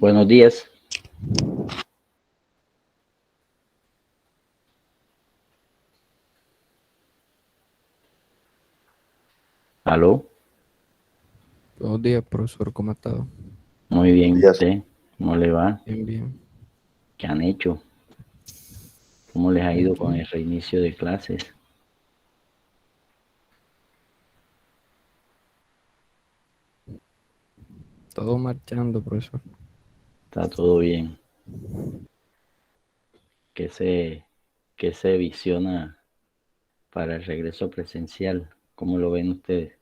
Buenos días. ¿Aló? Buenos días, profesor, ¿cómo ha estado? Muy bien, ¿y Días. usted? ¿Cómo le va? Bien, bien. ¿Qué han hecho? ¿Cómo les ha ido con Aquí, el reinicio de clases? todo marchando, profesor. ¿Está todo bien? ¿Qué qué se visiona para el regreso presencial? ¿Cómo lo ven ustedes?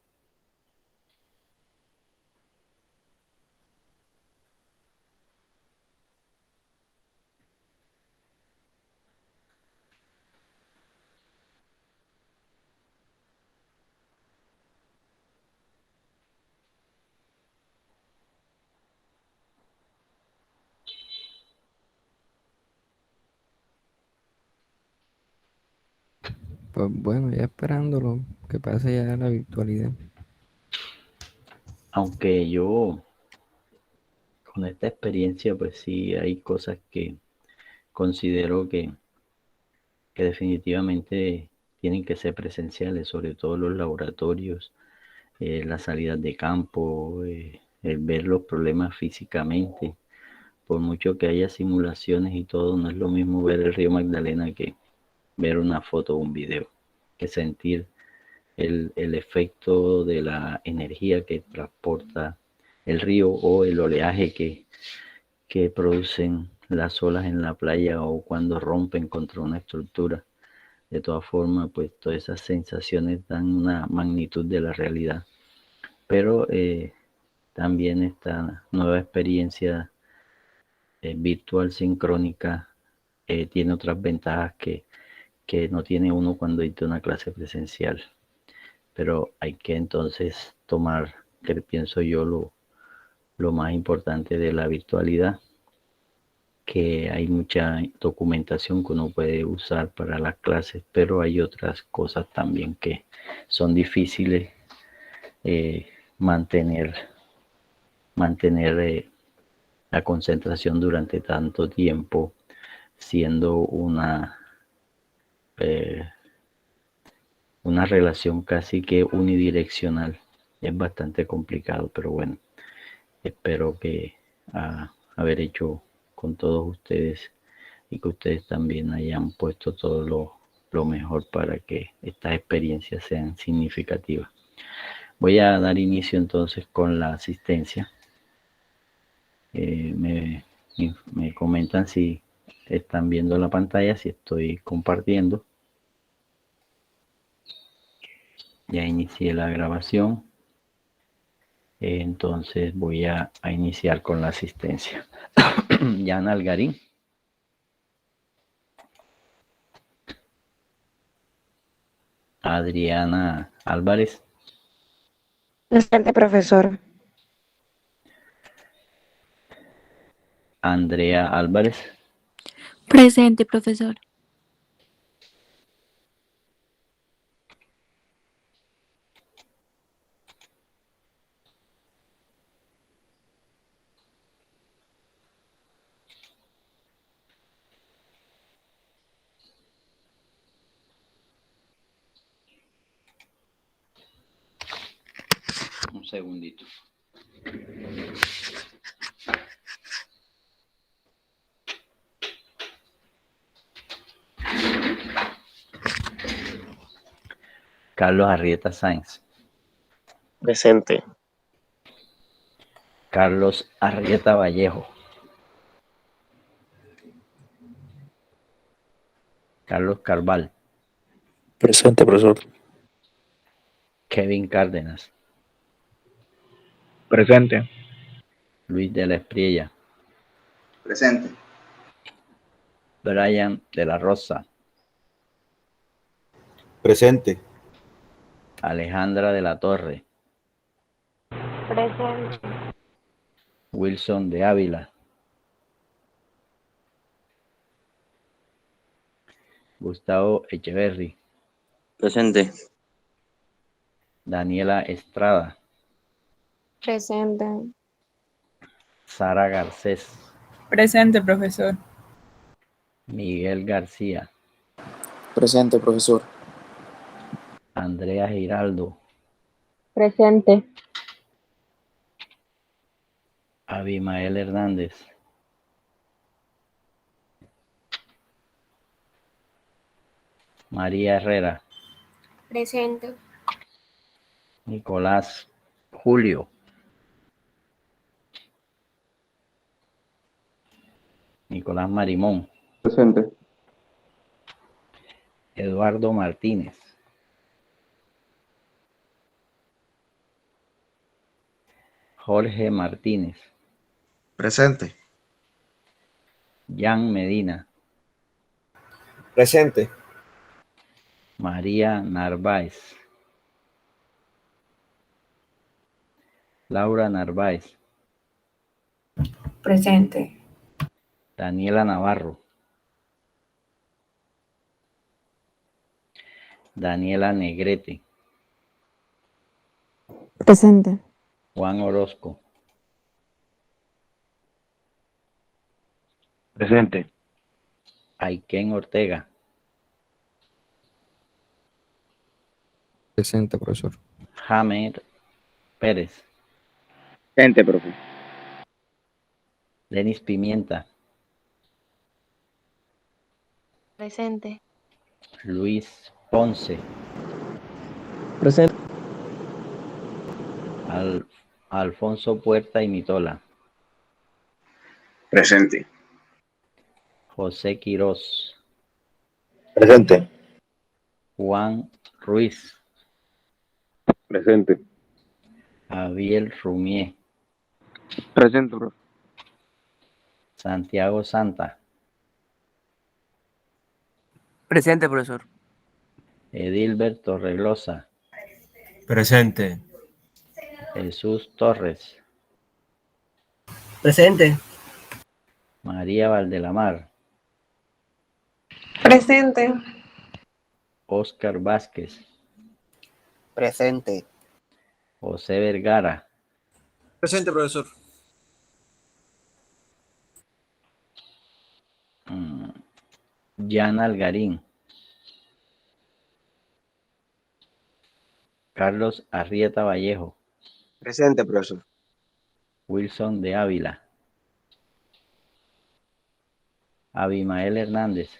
Pues bueno, ya esperándolo, que pase ya la virtualidad. Aunque yo con esta experiencia, pues sí, hay cosas que considero que definitivamente tienen que ser presenciales, sobre todo los laboratorios, las salidas de campo, el ver los problemas físicamente. Por mucho que haya simulaciones y todo, no es lo mismo ver el río Magdalena que ver una foto o un video, que sentir el efecto de la energía que transporta el río o el oleaje que producen las olas en la playa o cuando rompen contra una estructura. De todas formas, pues todas esas sensaciones dan una magnitud de la realidad. Pero también esta nueva experiencia virtual sincrónica tiene otras ventajas que no tiene uno cuando dicta una clase presencial. Pero hay que entonces tomar, que pienso yo, lo más importante de la virtualidad, que hay mucha documentación que uno puede usar para las clases, pero hay otras cosas también que son difíciles mantener, mantener la concentración durante tanto tiempo, siendo eh, una relación casi que unidireccional. Es bastante complicado, pero bueno, espero que haber hecho con todos ustedes y que ustedes también hayan puesto todo lo mejor para que estas experiencias sean significativas. Voy a dar inicio entonces con la asistencia. Eh, me, me comentan si están viendo la pantalla, si estoy compartiendo. Ya inicié la grabación. Entonces voy a iniciar con la asistencia. Yana Algarín. Adriana Álvarez. Presente, profesor. Andrea Álvarez. Presente, profesor. Un segundito. Carlos Arrieta Sáenz. Presente. Carlos Arrieta Vallejo. Carlos Carval. Presente, profesor. Kevin Cárdenas. Presente. Luis de la Espriella. Presente. Brian de la Rosa. Presente. Alejandra de la Torre. Presente. Wilson de Ávila. Gustavo Echeverry. Presente. Daniela Estrada. Presente. Sara Garcés, Presente, profesor. Miguel García, Presente, profesor. Andrea Giraldo, Presente. Abimael Hernández, María Herrera, Presente. Nicolás Julio, Nicolás Marimón, Presente. Eduardo Martínez, Jorge Martínez, Presente. Jan Medina, Presente. María Narváez, Laura Narváez, Presente. Daniela Navarro, Daniela Negrete, Presente. Juan Orozco, Presente. Aiken Ortega, Presente, profesor. Jamer Pérez, Presente, profe. Denis Pimienta, Presente. Luis Ponce, Presente. Alfonso Puerta y Mitola, Presente. José Quirós, Presente. Juan Ruiz, Presente. Abiel Rumié, Presente, profe. Santiago Santa, Presente, profesor. Edilbert Torregrosa, Presente. Jesús Torres, Presente. María Valdelamar, Presente. Óscar Vázquez, Presente. José Vergara, Presente, profesor. Jan Algarín, Carlos Arrieta Vallejo, Presente, profesor. Wilson de Ávila, Abimael Hernández,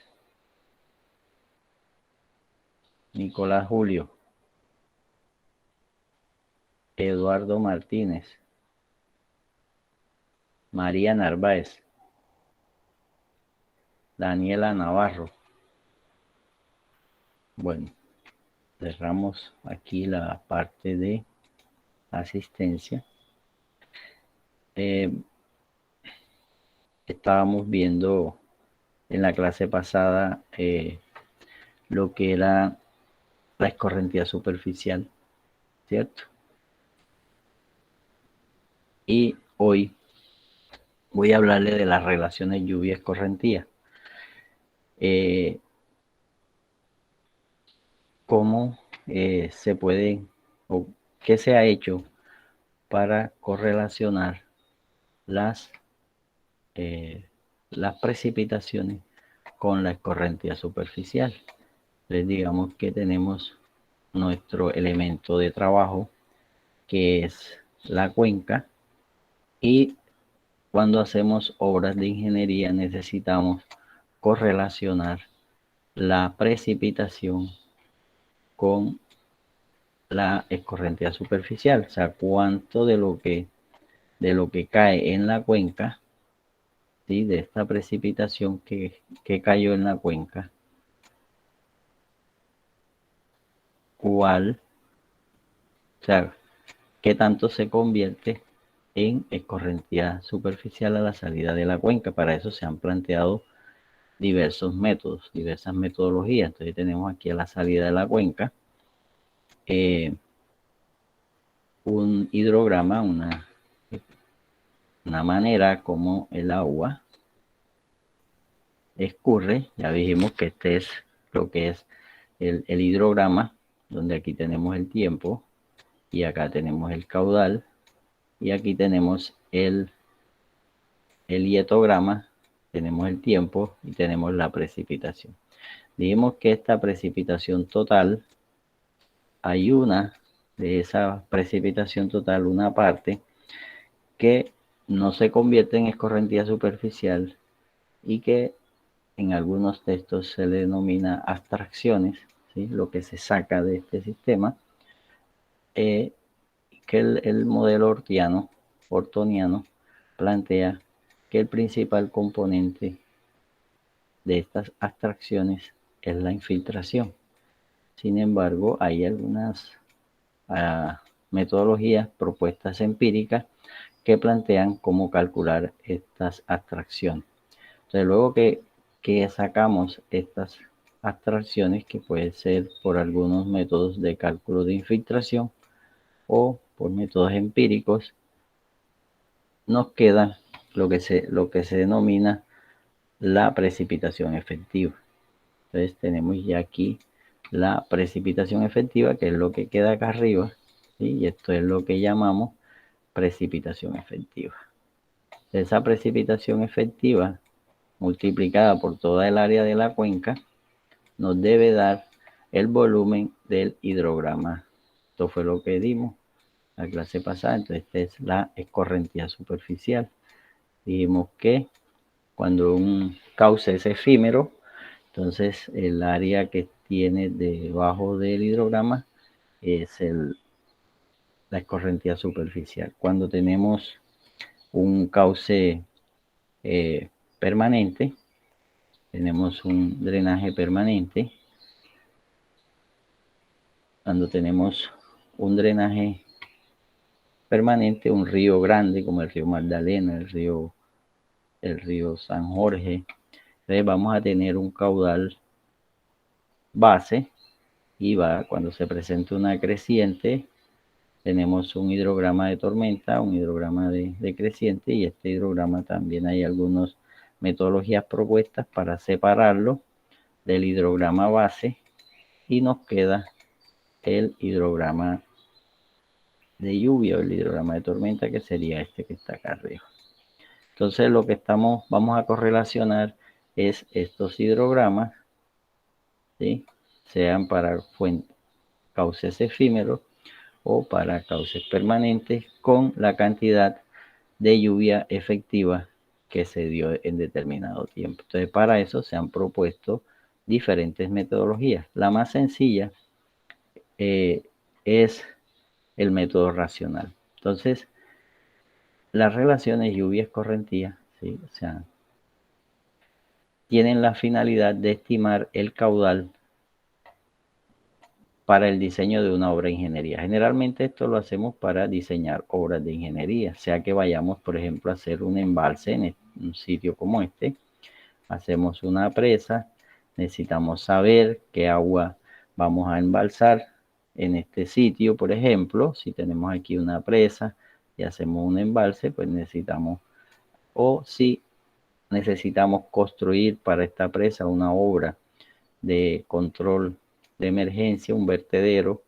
Nicolás Julio, Eduardo Martínez, María Narváez, Daniela Navarro. Bueno, cerramos aquí la parte de asistencia. Estábamos viendo en la clase pasada lo que era la escorrentía superficial, ¿cierto? Y hoy voy a hablarle de las relaciones lluvia-escorrentía. Cómo se puede o qué se ha hecho para correlacionar las precipitaciones con la escorrentía superficial. Les digamos que tenemos nuestro elemento de trabajo, que es la cuenca, y cuando hacemos obras de ingeniería necesitamos correlacionar la precipitación con la escorrentía superficial, o sea, cuánto de lo que cae en la cuenca, ¿sí? De esta precipitación que cayó en la cuenca, cuál, o sea, qué tanto se convierte en escorrentía superficial a la salida de la cuenca. Para eso se han planteado diversos métodos, diversas metodologías. Entonces tenemos aquí a la salida de la cuenca un hidrograma, una manera como el agua escurre. Ya dijimos que este es lo que es el hidrograma, donde aquí tenemos el tiempo y acá tenemos el caudal y aquí tenemos el el hietograma, tenemos el tiempo y tenemos la precipitación. Dijimos que esta precipitación total, hay una de esa precipitación total, una parte que no se convierte en escorrentía superficial y que en algunos textos se le denomina abstracciones, ¿sí? Lo que se saca de este sistema, que el modelo ortoniano plantea que el principal componente de estas abstracciones es la infiltración. Sin embargo, hay algunas metodologías, propuestas empíricas que plantean cómo calcular estas abstracciones. Entonces, luego que sacamos estas abstracciones, que puede ser por algunos métodos de cálculo de infiltración o por métodos empíricos, nos queda lo que se denomina la precipitación efectiva. Entonces tenemos ya aquí la precipitación efectiva, que es lo que queda acá arriba, ¿sí? Y esto es lo que llamamos precipitación efectiva. Esa precipitación efectiva multiplicada por toda el área de la cuenca nos debe dar el volumen del hidrograma. Esto fue lo que dimos la clase pasada. Entonces esta es la escorrentía superficial. Dijimos que cuando un cauce es efímero, entonces el área que tiene debajo del hidrograma es la escorrentía superficial. Cuando tenemos un cauce permanente, tenemos un drenaje permanente. Cuando tenemos un drenaje permanente, un río grande como el río Magdalena, el río San Jorge, entonces vamos a tener un caudal base y cuando se presenta una creciente, tenemos un hidrograma de tormenta, un hidrograma de creciente, y este hidrograma también hay algunas metodologías propuestas para separarlo del hidrograma base y nos queda el hidrograma de lluvia o el hidrograma de tormenta, que sería este que está acá arriba. Entonces lo que vamos a correlacionar es estos hidrogramas, ¿sí? Sean para cauces efímeros o para cauces permanentes, con la cantidad de lluvia efectiva que se dio en determinado tiempo. Entonces, para eso se han propuesto diferentes metodologías. La más sencilla es el método racional. Entonces, las relaciones lluvia-escorrentía, ¿sí? O sea, tienen la finalidad de estimar el caudal para el diseño de una obra de ingeniería. Generalmente esto lo hacemos para diseñar obras de ingeniería, sea que vayamos, por ejemplo, a hacer un embalse en un sitio como este. Hacemos una presa, necesitamos saber qué agua vamos a embalsar en este sitio, por ejemplo. Si tenemos aquí una presa y hacemos un embalse, pues necesitamos, o si necesitamos construir para esta presa una obra de control de emergencia, un vertedero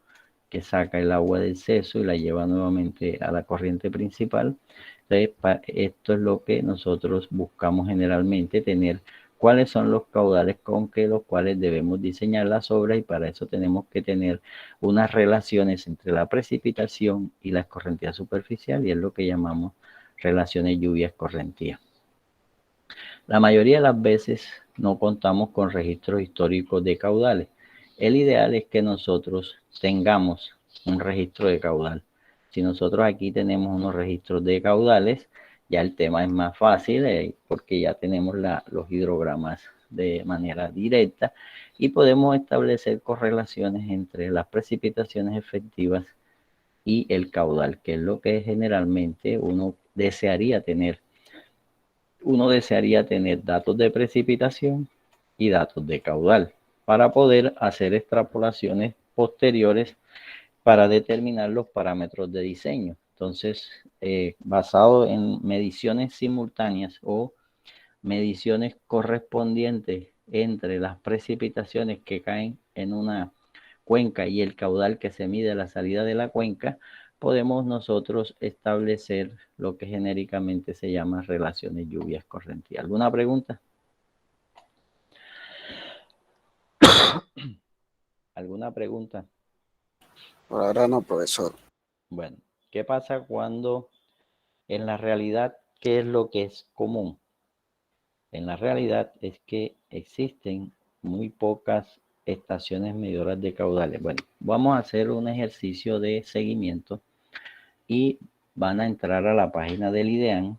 que saca el agua del seso y la lleva nuevamente a la corriente principal. Entonces, esto es lo que nosotros buscamos generalmente, tener cuáles son los caudales con los cuales debemos diseñar las obras, y para eso tenemos que tener unas relaciones entre la precipitación y la escorrentía superficial, y es lo que llamamos relaciones lluvia-escorrentía. La mayoría de las veces no contamos con registros históricos de caudales. El ideal es que nosotros tengamos un registro de caudal. Si nosotros aquí tenemos unos registros de caudales, ya el tema es más fácil, porque ya tenemos los hidrogramas de manera directa y podemos establecer correlaciones entre las precipitaciones efectivas y el caudal, que es lo que generalmente uno desearía tener. Uno desearía tener datos de precipitación y datos de caudal para poder hacer extrapolaciones posteriores para determinar los parámetros de diseño. Entonces, basado en mediciones simultáneas o mediciones correspondientes entre las precipitaciones que caen en una cuenca y el caudal que se mide a la salida de la cuenca, podemos nosotros establecer lo que genéricamente se llama relaciones lluvias correntinas. ¿Alguna pregunta? ¿Alguna pregunta? Por ahora no, profesor. Bueno, ¿qué pasa cuando en la realidad, qué es lo que es común? En la realidad es que existen muy pocas estaciones medidoras de caudales. Bueno, vamos a hacer un ejercicio de seguimiento y van a entrar a la página del IDEAN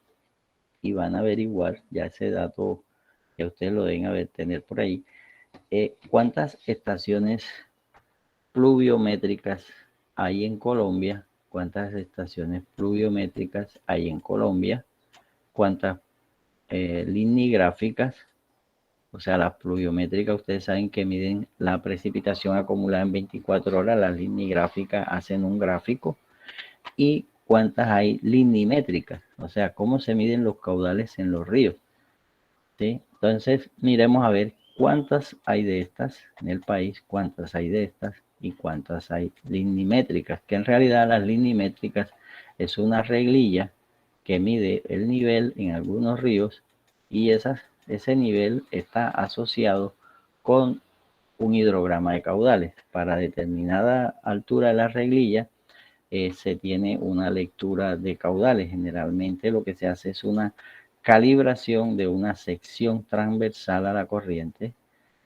y van a averiguar, ya ese dato que ustedes lo deben tener por ahí, cuántas estaciones pluviométricas hay en Colombia, cuántas estaciones pluviométricas hay en Colombia, cuántas lineográficas, o sea, las pluviométricas, ustedes saben que miden la precipitación acumulada en 24 horas, las lineográficas hacen un gráfico, y cuántas hay linimétricas, o sea, cómo se miden los caudales en los ríos, ¿sí? Entonces, miremos a ver cuántas hay de estas en el país, cuántas hay de estas y cuántas hay linimétricas, que en realidad las linimétricas es una reglilla que mide el nivel en algunos ríos y ese nivel está asociado con un hidrograma de caudales. Para determinada altura de la reglilla se tiene una lectura de caudales. Generalmente lo que se hace es una calibración de una sección transversal a la corriente.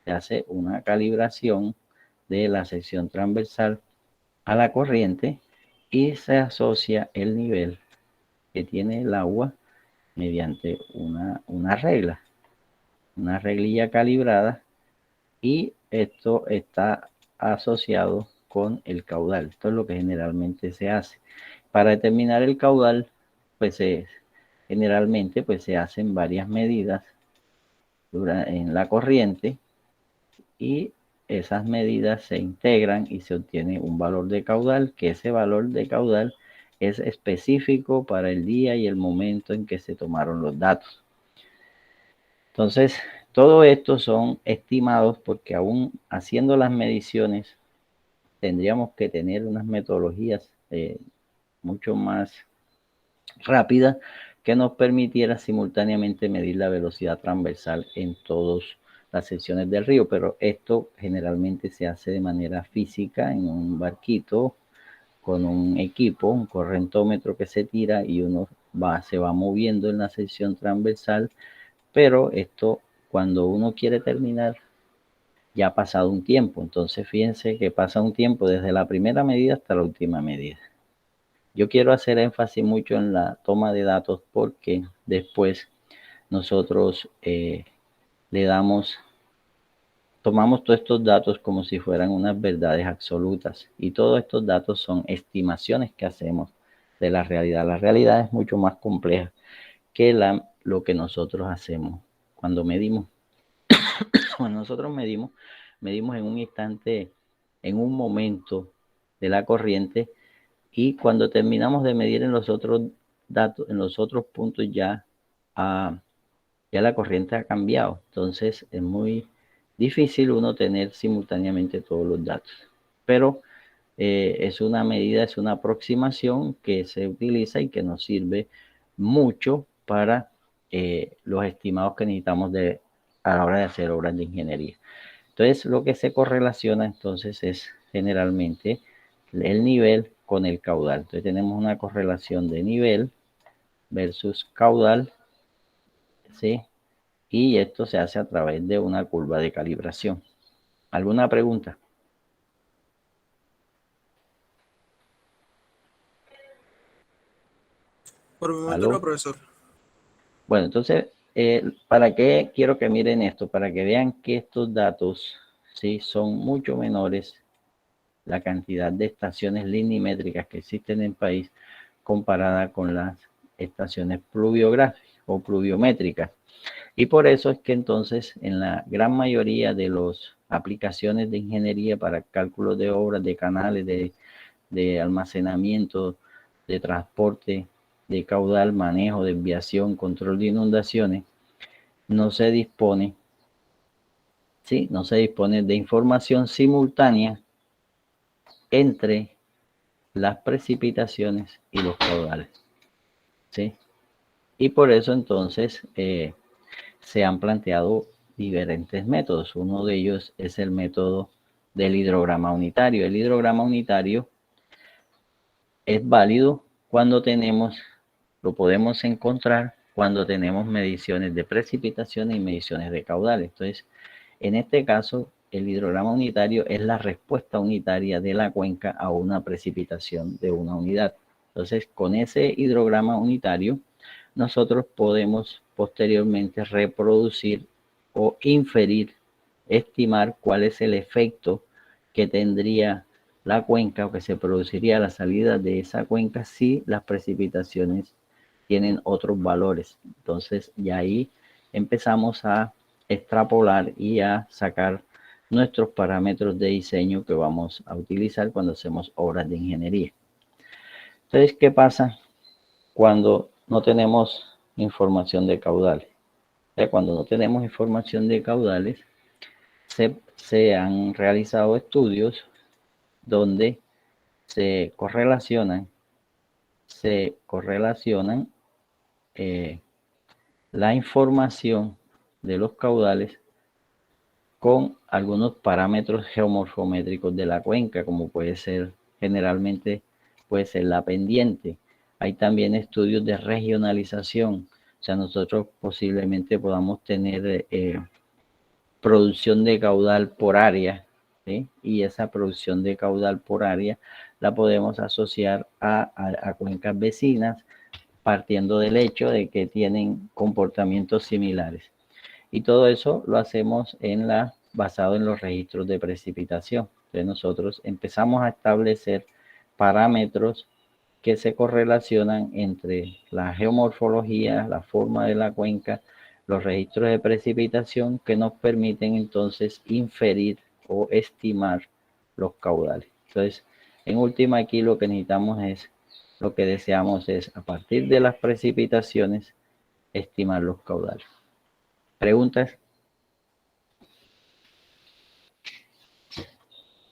Se hace una calibración de la sección transversal a la corriente y se asocia el nivel que tiene el agua mediante una regla, una reglilla calibrada, y esto está asociado con el caudal. Esto es lo que generalmente se hace. Para determinar el caudal, pues generalmente pues se hacen varias medidas en la corriente y esas medidas se integran y se obtiene un valor de caudal, que ese valor de caudal es específico para el día y el momento en que se tomaron los datos. Entonces, todo esto son estimados porque aún haciendo las mediciones tendríamos que tener unas metodologías mucho más rápidas que nos permitiera simultáneamente medir la velocidad transversal en todas las secciones del río, pero esto generalmente se hace de manera física en un barquito con un equipo, un correntómetro que se tira y uno se va moviendo en la sección transversal, pero esto cuando uno quiere terminar ya ha pasado un tiempo. Entonces fíjense que pasa un tiempo desde la primera medida hasta la última medida. Yo quiero hacer énfasis mucho en la toma de datos porque después nosotros tomamos todos estos datos como si fueran unas verdades absolutas, y todos estos datos son estimaciones que hacemos de la realidad. La realidad es mucho más compleja que lo que nosotros hacemos cuando medimos. Cuando nosotros medimos en un instante, en un momento de la corriente, y cuando terminamos de medir en los otros datos, en los otros puntos ya la corriente ha cambiado. Entonces es muy difícil uno tener simultáneamente todos los datos. Pero es una medida, es una aproximación que se utiliza y que nos sirve mucho para los estimados que necesitamos a la hora de hacer obras de ingeniería. Entonces, lo que se correlaciona entonces es generalmente el nivel con el caudal. Entonces, tenemos una correlación de nivel versus caudal, ¿sí? Y esto se hace a través de una curva de calibración. ¿Alguna pregunta? Por el momento no, profesor. Bueno, entonces, ¿para qué quiero que miren esto? Para que vean que estos datos, ¿sí?, son mucho menores, la cantidad de estaciones linimétricas que existen en el país comparada con las estaciones pluviográficas o pluviométricas. Y por eso es que entonces en la gran mayoría de las aplicaciones de ingeniería para cálculos de obras, de canales, de almacenamiento, de transporte, de caudal, manejo, desviación, control de inundaciones, no se dispone de información simultánea entre las precipitaciones y los caudales, ¿sí? Y por eso entonces se han planteado diferentes métodos. Uno de ellos es el método del hidrograma unitario. El hidrograma unitario es válido cuando lo podemos encontrar cuando tenemos mediciones de precipitaciones y mediciones de caudales. Entonces, en este caso, el hidrograma unitario es la respuesta unitaria de la cuenca a una precipitación de una unidad. Entonces, con ese hidrograma unitario, nosotros podemos posteriormente reproducir o inferir, estimar cuál es el efecto que tendría la cuenca o que se produciría a la salida de esa cuenca si las precipitaciones tienen otros valores. Entonces, ya ahí empezamos a extrapolar y a sacar nuestros parámetros de diseño que vamos a utilizar cuando hacemos obras de ingeniería. Entonces, ¿qué pasa cuando no tenemos información de caudales? Cuando no tenemos información de caudales, se han realizado estudios donde se correlacionan la información de los caudales con algunos parámetros geomorfométricos de la cuenca, como generalmente puede ser la pendiente. Hay también estudios de regionalización, o sea, nosotros posiblemente podamos tener producción de caudal por área, ¿sí? Y esa producción de caudal por área la podemos asociar a cuencas vecinas, partiendo del hecho de que tienen comportamientos similares. Y todo eso lo hacemos basado en los registros de precipitación. Entonces nosotros empezamos a establecer parámetros que se correlacionan entre la geomorfología, la forma de la cuenca, los registros de precipitación que nos permiten entonces inferir o estimar los caudales. Entonces, en última, aquí lo que deseamos es, a partir de las precipitaciones, estimar los caudales. ¿Preguntas?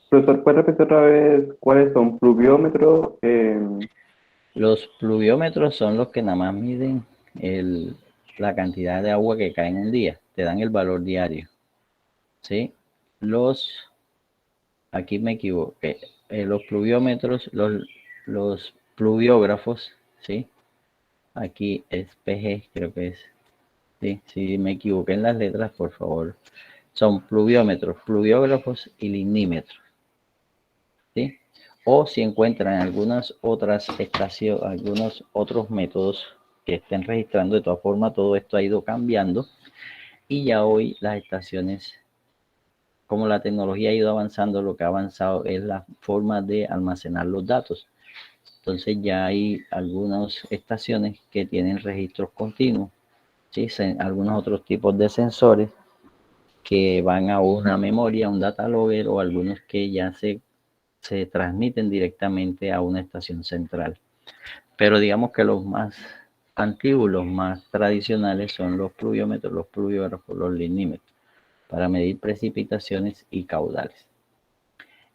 Profesor, ¿puede repetir otra vez cuáles son pluviómetros? Los pluviómetros son los que nada más miden la cantidad de agua que cae en un día. Te dan el valor diario. ¿Sí? Aquí me equivoqué. Los pluviómetros, los pluviógrafos, ¿sí? Aquí es PG, creo que es. Sí, si me equivoqué en las letras, por favor. Son pluviómetros, pluviógrafos y lignímetros. ¿Sí? O si encuentran algunas otras estaciones, algunos otros métodos que estén registrando. De todas formas, todo esto ha ido cambiando y ya hoy las estaciones, como la tecnología ha ido avanzando, lo que ha avanzado es la forma de almacenar los datos. Entonces ya hay algunas estaciones que tienen registros continuos, ¿sí? Algunos otros tipos de sensores que van a una memoria, un data logger, o algunos que ya se transmiten directamente a una estación central. Pero digamos que los más antiguos, los más tradicionales son los pluviómetros, los pluviógrafos, los lignímetros, para medir precipitaciones y caudales.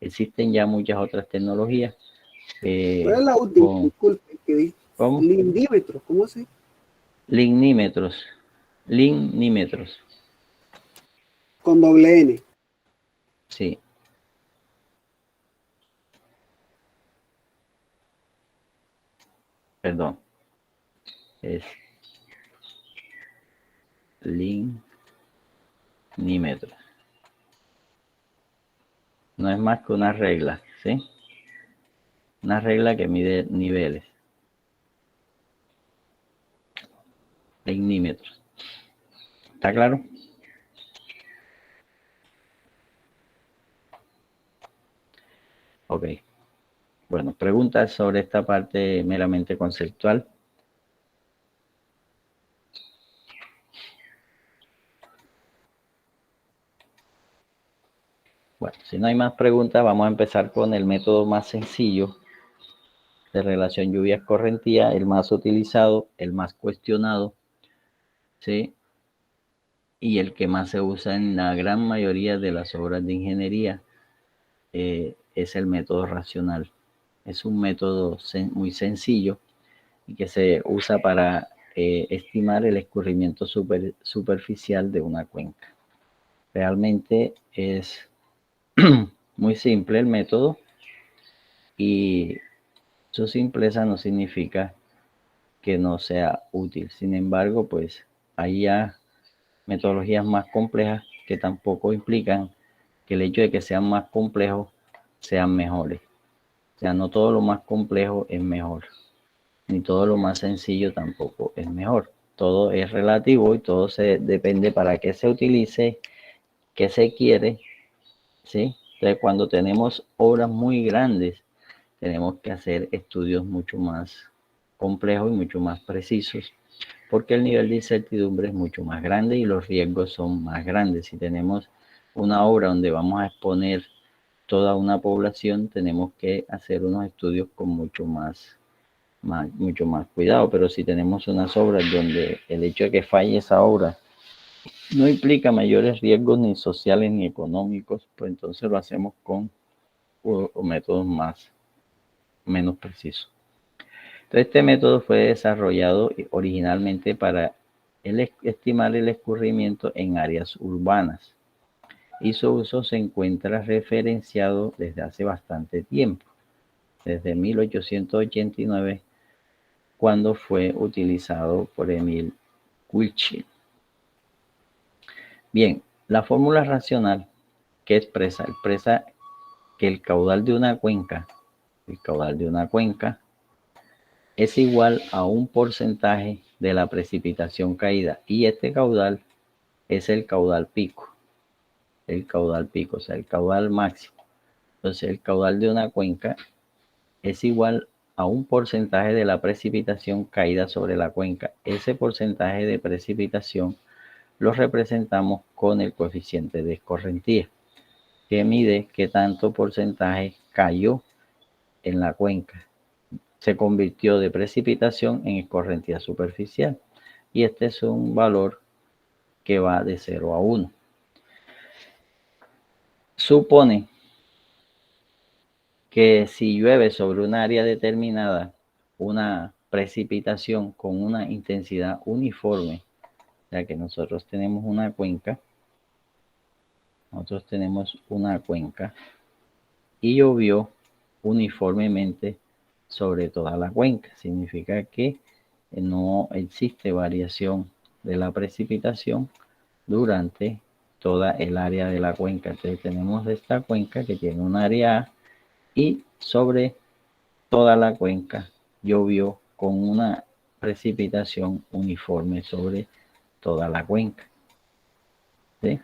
Existen ya muchas otras tecnologías. ¿Cuál es la última? Disculpe, que dice. ¿Cómo? Lignímetros, ¿cómo se? Lignímetros. Con doble N. Sí. Perdón. Es lignímetros. No es más que una regla, ¿sí? Una regla que mide niveles. Lignímetros. ¿Está claro? Ok. Bueno, preguntas sobre esta parte meramente conceptual. Bueno, si no hay más preguntas, vamos a empezar con el método más sencillo de relación lluvias-correntía, el más utilizado, el más cuestionado, ¿sí? Y el que más se usa en la gran mayoría de las obras de ingeniería, es el método racional. es un método muy sencillo y que se usa para estimar el escurrimiento superficial de una cuenca. Realmente es muy simple el método y su simpleza no significa que no sea útil. Sin embargo, pues hay ya metodologías más complejas que tampoco implican que el hecho de que sean más complejos sean mejores. O sea, no todo lo más complejo es mejor, ni todo lo más sencillo tampoco es mejor. Todo es relativo y todo depende para qué se utilice, qué se quiere, ¿sí? Entonces, cuando tenemos obras muy grandes, tenemos que hacer estudios mucho más complejos y mucho más precisos, porque el nivel de incertidumbre es mucho más grande y los riesgos son más grandes. Si tenemos una obra donde vamos a exponer toda una población, tenemos que hacer unos estudios con mucho más cuidado. Pero si tenemos unas obras donde el hecho de que falle esa obra no implica mayores riesgos ni sociales ni económicos, pues entonces lo hacemos con métodos menos precisos. Entonces, este método fue desarrollado originalmente para estimar el escurrimiento en áreas urbanas y su uso se encuentra referenciado desde hace bastante tiempo, desde 1889, cuando fue utilizado por Emil Wilczyn. Bien, la fórmula racional que expresa que el caudal de una cuenca es igual a un porcentaje de la precipitación caída, y este caudal es el caudal pico, o sea, el caudal máximo. Entonces, el caudal de una cuenca es igual a un porcentaje de la precipitación caída sobre la cuenca. Ese porcentaje de precipitación lo representamos con el coeficiente de escorrentía, que mide qué tanto porcentaje cayó en la cuenca, se convirtió de precipitación en escorrentía superficial. Y este es un valor que va de 0 a 1. Supone que si llueve sobre un área determinada, una precipitación con una intensidad uniforme, o sea que nosotros tenemos una cuenca, y llovió uniformemente sobre toda la cuenca. Significa que no existe variación de la precipitación durante toda el área de la cuenca. Entonces tenemos esta cuenca que tiene un área A y sobre toda la cuenca llovió con una precipitación uniforme sobre toda la cuenca, ¿sí?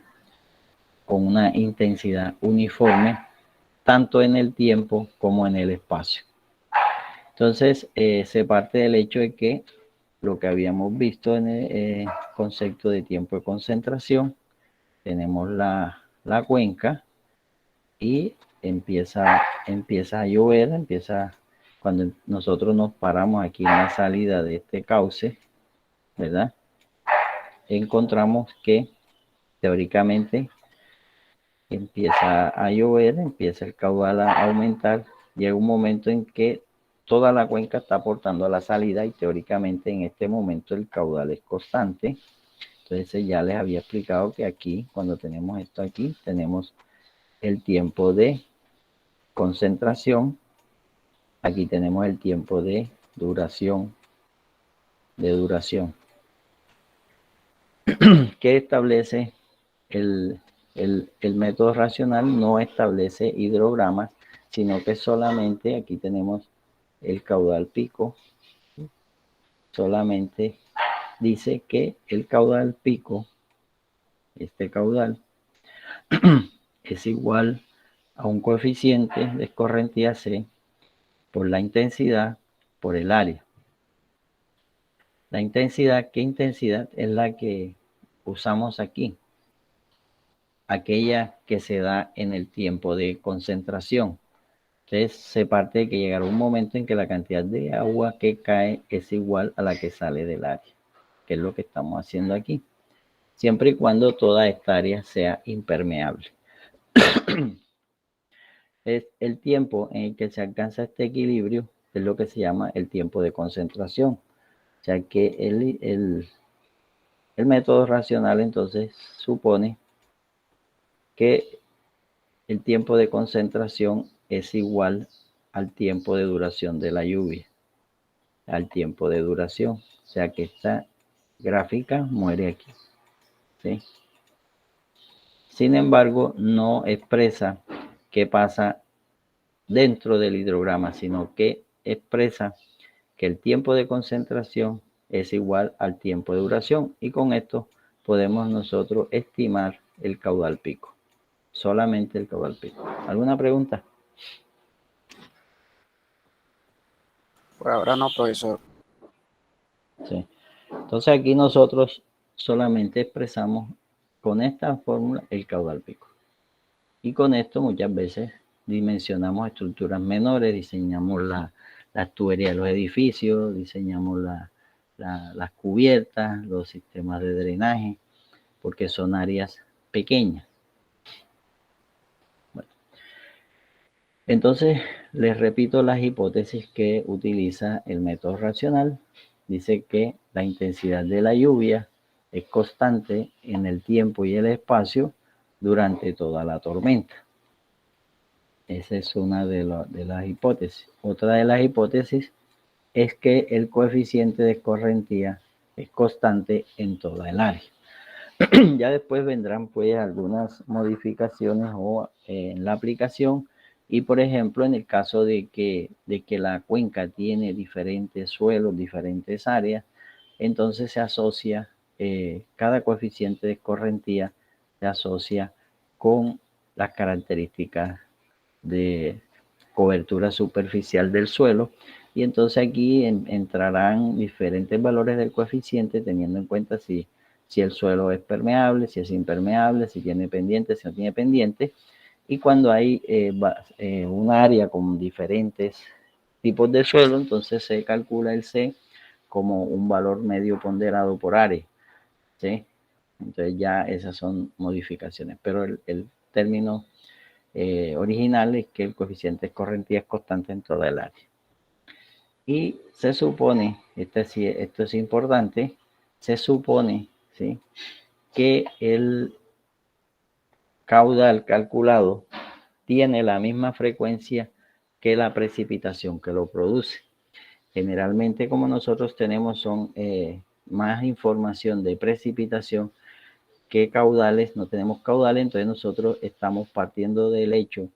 Con una intensidad uniforme tanto en el tiempo como en el espacio. Entonces, se parte del hecho de que lo que habíamos visto en el concepto de tiempo de concentración, tenemos la cuenca y empieza a llover, cuando nosotros nos paramos aquí en la salida de este cauce, ¿verdad? Encontramos que teóricamente empieza a llover, empieza el caudal a aumentar, llega un momento en que toda la cuenca está aportando a la salida y teóricamente en este momento el caudal es constante. Entonces ya les había explicado que aquí, cuando tenemos esto aquí, tenemos el tiempo de concentración, aquí tenemos el tiempo de duración. ¿Qué establece el método racional? No establece hidrogramas, sino que solamente aquí tenemos el caudal pico. Solamente dice que el caudal pico, este caudal, es igual a un coeficiente de escorrentía C por la intensidad por el área. La intensidad, ¿qué intensidad es la que usamos aquí? Aquella que se da en el tiempo de concentración. Entonces se parte de que llegará un momento en que la cantidad de agua que cae es igual a la que sale del área, que es lo que estamos haciendo aquí, siempre y cuando toda esta área sea impermeable. es el tiempo en el que se alcanza este equilibrio, es lo que se llama el tiempo de concentración. O sea que el método racional entonces supone que el tiempo de concentración es igual al tiempo de duración de la lluvia, al tiempo de duración. O sea que esta gráfica muere aquí, ¿sí? Sin embargo, no expresa qué pasa dentro del hidrograma, sino que expresa que el tiempo de concentración es igual al tiempo de duración, y con esto podemos nosotros estimar el caudal pico, solamente el caudal pico. ¿Alguna pregunta? Por ahora no, profesor. Sí. Entonces aquí nosotros solamente expresamos con esta fórmula el caudal pico. Y con esto muchas veces dimensionamos estructuras menores, diseñamos las tuberías de los edificios, diseñamos las cubiertas, los sistemas de drenaje, porque son áreas pequeñas. Bueno. Entonces, les repito las hipótesis que utiliza el método racional. Dice que la intensidad de la lluvia es constante en el tiempo y el espacio durante toda la tormenta. Esa es una de las hipótesis. Otra de las hipótesis es que el coeficiente de escorrentía es constante en toda el área. Ya después vendrán pues algunas modificaciones en la aplicación, y por ejemplo en el caso de que la cuenca tiene diferentes suelos, diferentes áreas, entonces se asocia, cada coeficiente de escorrentía se asocia con las características de cobertura superficial del suelo, y entonces aquí entrarán diferentes valores del coeficiente teniendo en cuenta si el suelo es permeable, si es impermeable, si tiene pendiente, si no tiene pendiente. Y cuando hay un área con diferentes tipos de suelo, entonces se calcula el C como un valor medio ponderado por área, ¿sí? Entonces ya esas son modificaciones, pero el término original es que el coeficiente de escorrentía es constante en toda el área. Y se supone, esto es importante, se supone, ¿sí?, que el caudal calculado tiene la misma frecuencia que la precipitación que lo produce. Generalmente, como nosotros tenemos más información de precipitación que caudales, no tenemos caudales, entonces nosotros estamos partiendo del hecho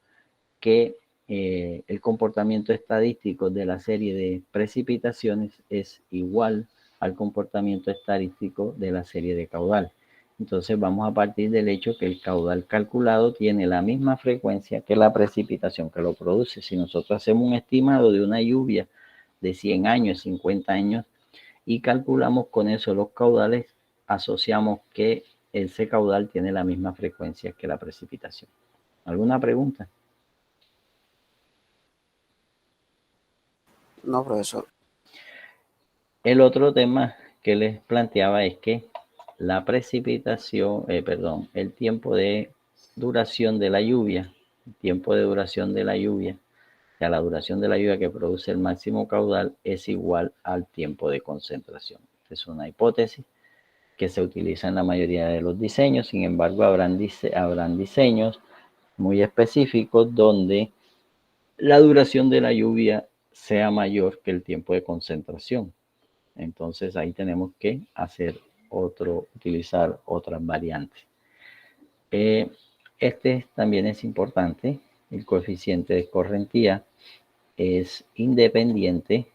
que el comportamiento estadístico de la serie de precipitaciones es igual al comportamiento estadístico de la serie de caudal. Entonces vamos a partir del hecho que el caudal calculado tiene la misma frecuencia que la precipitación que lo produce. Si nosotros hacemos un estimado de una lluvia de 100 años, 50 años, y calculamos con eso los caudales, asociamos que ese caudal tiene la misma frecuencia que la precipitación. ¿Alguna pregunta? No, profesor. El otro tema que les planteaba es que la precipitación, el tiempo de duración de la lluvia, o sea, la duración de la lluvia que produce el máximo caudal es igual al tiempo de concentración. Es una hipótesis que se utiliza en la mayoría de los diseños. Sin embargo, habrán diseños muy específicos donde la duración de la lluvia sea mayor que el tiempo de concentración. Entonces ahí tenemos que utilizar otras variantes. Este también es importante. El coeficiente de escorrentía es independiente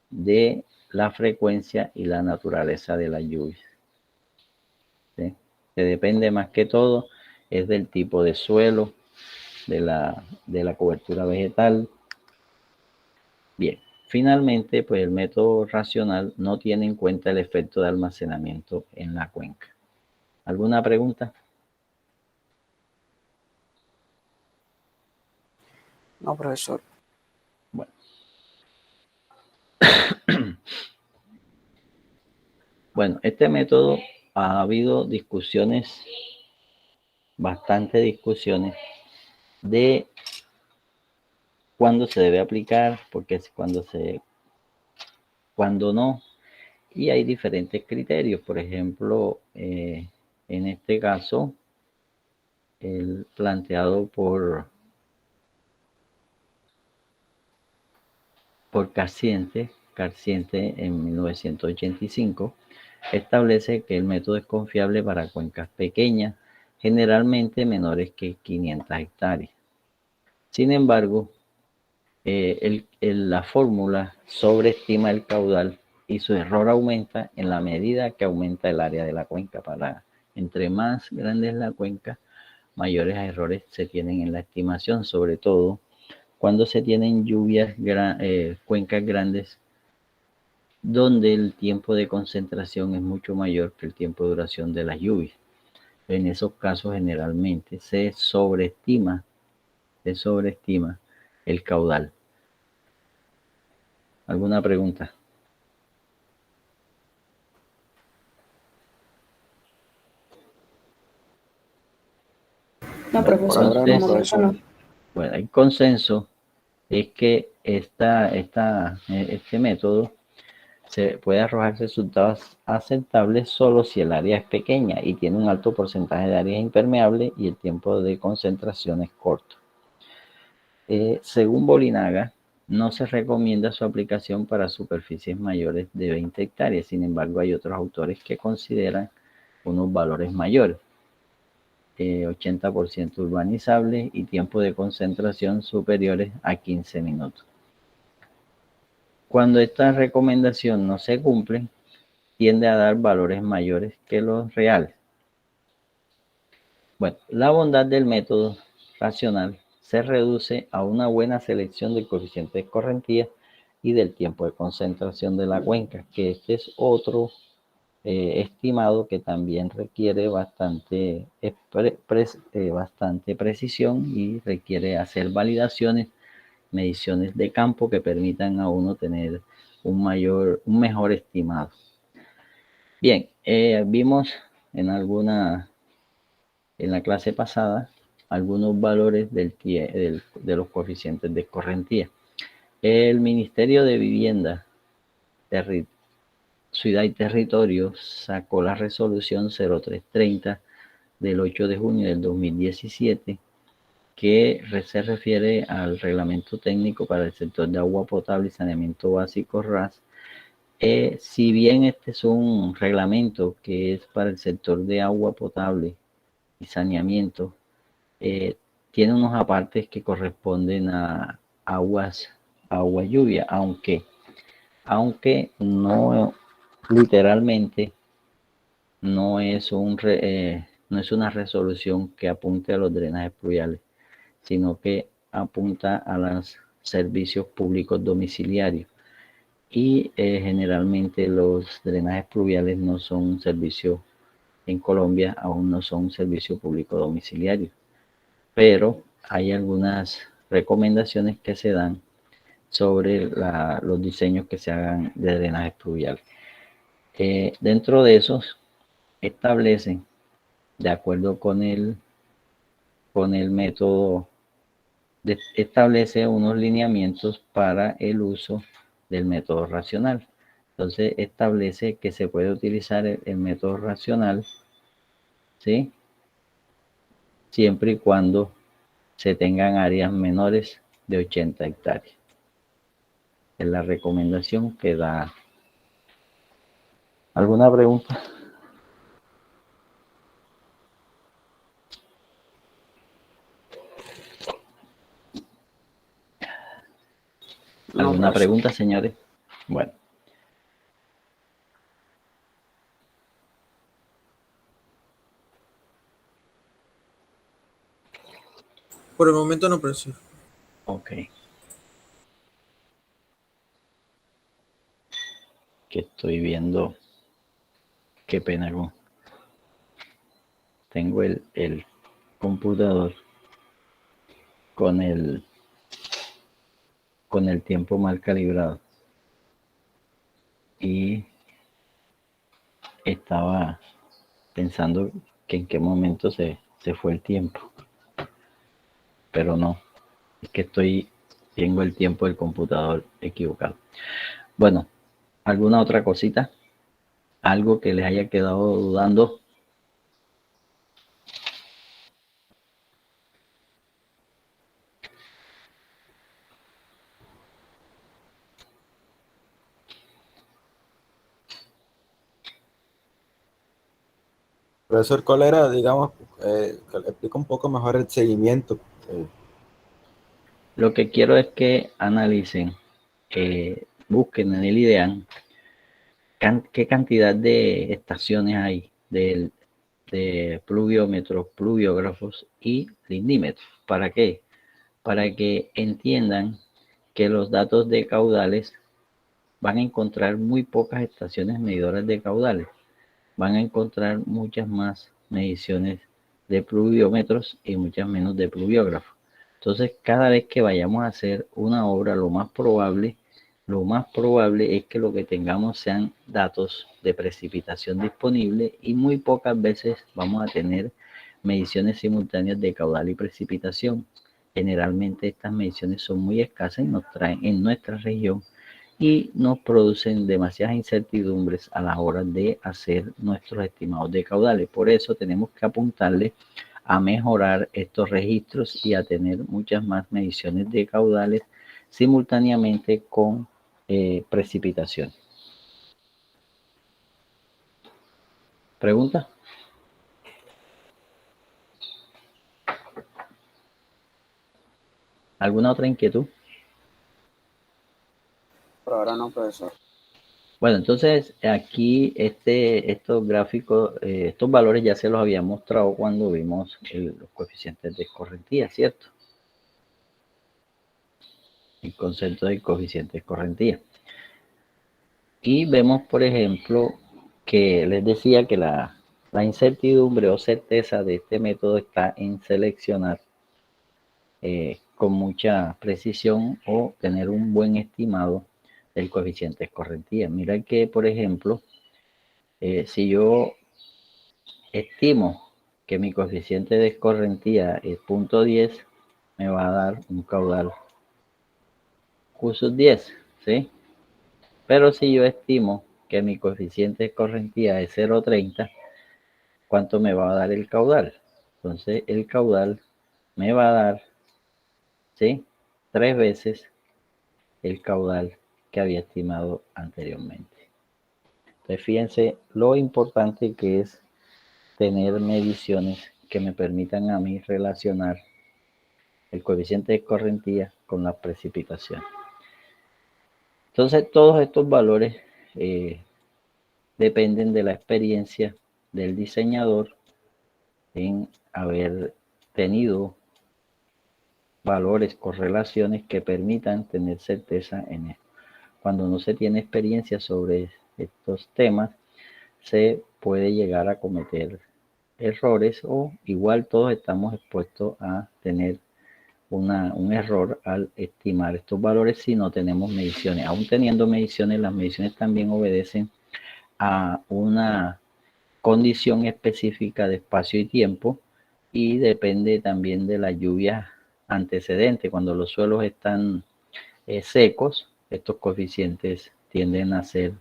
de la frecuencia y la naturaleza de la lluvia, ¿sí? Se depende más que todo es del tipo de suelo, de la cobertura vegetal. Bien, finalmente, pues el método racional no tiene en cuenta el efecto de almacenamiento en la cuenca. ¿Alguna pregunta? No, profesor. Bueno. Bueno, este método ha habido discusiones, bastante discusiones, de cuándo se debe aplicar, porque cuándo no, y hay diferentes criterios. Por ejemplo, en este caso, el planteado por Carciente en 1985, establece que el método es confiable para cuencas pequeñas, generalmente menores que 500 hectáreas. Sin embargo, la fórmula sobreestima el caudal y su error aumenta en la medida que aumenta el área de la cuenca. Entre más grande es la cuenca, mayores errores se tienen en la estimación, sobre todo cuando se tienen cuencas grandes donde el tiempo de concentración es mucho mayor que el tiempo de duración de las lluvias. En esos casos generalmente se sobreestima el caudal. ¿Alguna pregunta? No, profesor. Ahora no, profesor. Bueno, el consenso es que este método se puede arrojar resultados aceptables solo si el área es pequeña y tiene un alto porcentaje de áreas impermeables y el tiempo de concentración es corto. Según Bolinaga, no se recomienda su aplicación para superficies mayores de 20 hectáreas. Sin embargo, hay otros autores que consideran unos valores mayores. 80% urbanizable y tiempo de concentración superiores a 15 minutos. Cuando esta recomendación no se cumple, tiende a dar valores mayores que los reales. Bueno, la bondad del método racional se reduce a una buena selección del coeficiente de escorrentía y del tiempo de concentración de la cuenca, que este es otro estimado que también requiere bastante precisión y requiere hacer validaciones, mediciones de campo que permitan a uno tener un mejor estimado. Bien, vimos en la clase pasada algunos valores de los coeficientes de escorrentía. El Ministerio de Vivienda, Ciudad y Territorio sacó la resolución 0330 del 8 de junio del 2017 que se refiere al reglamento técnico para el sector de agua potable y saneamiento básico RAS. Si bien este es un reglamento que es para el sector de agua potable y saneamiento, tiene unos apartes que corresponden a agua lluvia, aunque no literalmente no es una resolución que apunte a los drenajes pluviales, sino que apunta a los servicios públicos domiciliarios. Y generalmente los drenajes pluviales no son un servicio en Colombia, aún no son un servicio público domiciliario. Pero hay algunas recomendaciones que se dan sobre los diseños que se hagan de drenajes pluviales. Dentro de esos establecen, de acuerdo con el método, establece unos lineamientos para el uso del método racional. Entonces establece que se puede utilizar el método racional, ¿sí?, siempre y cuando se tengan áreas menores de 80 hectáreas. Es la recomendación que da. ¿Alguna pregunta? ¿Alguna pregunta, señores? Bueno. Por el momento no, profesor. Ok. Que estoy viendo. Qué pena tengo el computador con el tiempo mal calibrado. Y estaba pensando que en qué momento se fue el tiempo. pero no, es que tengo el tiempo del computador equivocado. Bueno, ¿alguna otra cosita? ¿Algo que les haya quedado dudando? Profesor, ¿cuál era, digamos, que le explica un poco mejor el seguimiento? Lo que quiero es que analicen, busquen en el IDEAN qué cantidad de estaciones hay de pluviómetros, pluviógrafos y lindímetros. ¿Para qué? Para que entiendan que los datos de caudales van a encontrar muy pocas estaciones medidoras de caudales. Van a encontrar muchas más mediciones de pluviómetros y muchas menos de pluviógrafos. Entonces, cada vez que vayamos a hacer una obra, lo más probable es que lo que tengamos sean datos de precipitación disponible y muy pocas veces vamos a tener mediciones simultáneas de caudal y precipitación. Generalmente estas mediciones son muy escasas y nos traen en nuestra región y nos producen demasiadas incertidumbres a la hora de hacer nuestros estimados de caudales. Por eso tenemos que apuntarle a mejorar estos registros y a tener muchas más mediciones de caudales simultáneamente con precipitación. ¿Pregunta? ¿Alguna otra inquietud? Por ahora no, profesor. Bueno, entonces aquí estos gráficos, estos valores ya se los había mostrado cuando vimos los coeficientes de escorrentía, ¿cierto? El concepto del coeficiente de escorrentía. Y vemos, por ejemplo, que les decía que la incertidumbre o certeza de este método está en seleccionar con mucha precisión o tener un buen estimado del coeficiente de escorrentía. Mira que, por ejemplo, si yo estimo que mi coeficiente de escorrentía es 0.10, me va a dar un caudal Q/10, ¿sí? Pero si yo estimo que mi coeficiente de escorrentía es 0.30, ¿cuánto me va a dar el caudal? Entonces el caudal me va a dar, ¿sí?, 3 veces el caudal que había estimado anteriormente. Entonces fíjense lo importante que es tener mediciones que me permitan a mí relacionar el coeficiente de escorrentía con la precipitación. Entonces todos estos valores dependen de la experiencia del diseñador en haber tenido valores, correlaciones que permitan tener certeza en esto. Cuando no se tiene experiencia sobre estos temas, se puede llegar a cometer errores o igual todos estamos expuestos a tener un error al estimar estos valores si no tenemos mediciones. Aún teniendo mediciones, las mediciones también obedecen a una condición específica de espacio y tiempo y depende también de las lluvias antecedentes. Cuando los suelos están secos, estos coeficientes tienden a ser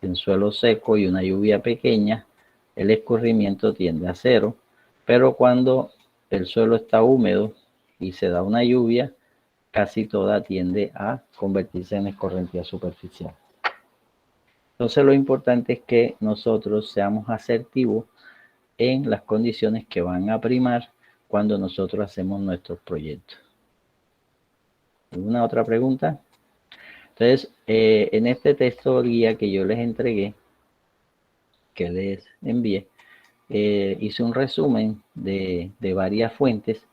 en suelo seco y una lluvia pequeña, el escurrimiento tiende a 0, pero cuando el suelo está húmedo y se da una lluvia, casi toda tiende a convertirse en escorrentía superficial. Entonces lo importante es que nosotros seamos asertivos en las condiciones que van a primar cuando nosotros hacemos nuestros proyectos. ¿Alguna otra pregunta? Entonces, en este texto guía que yo les entregué, que les envié, hice un resumen de varias fuentes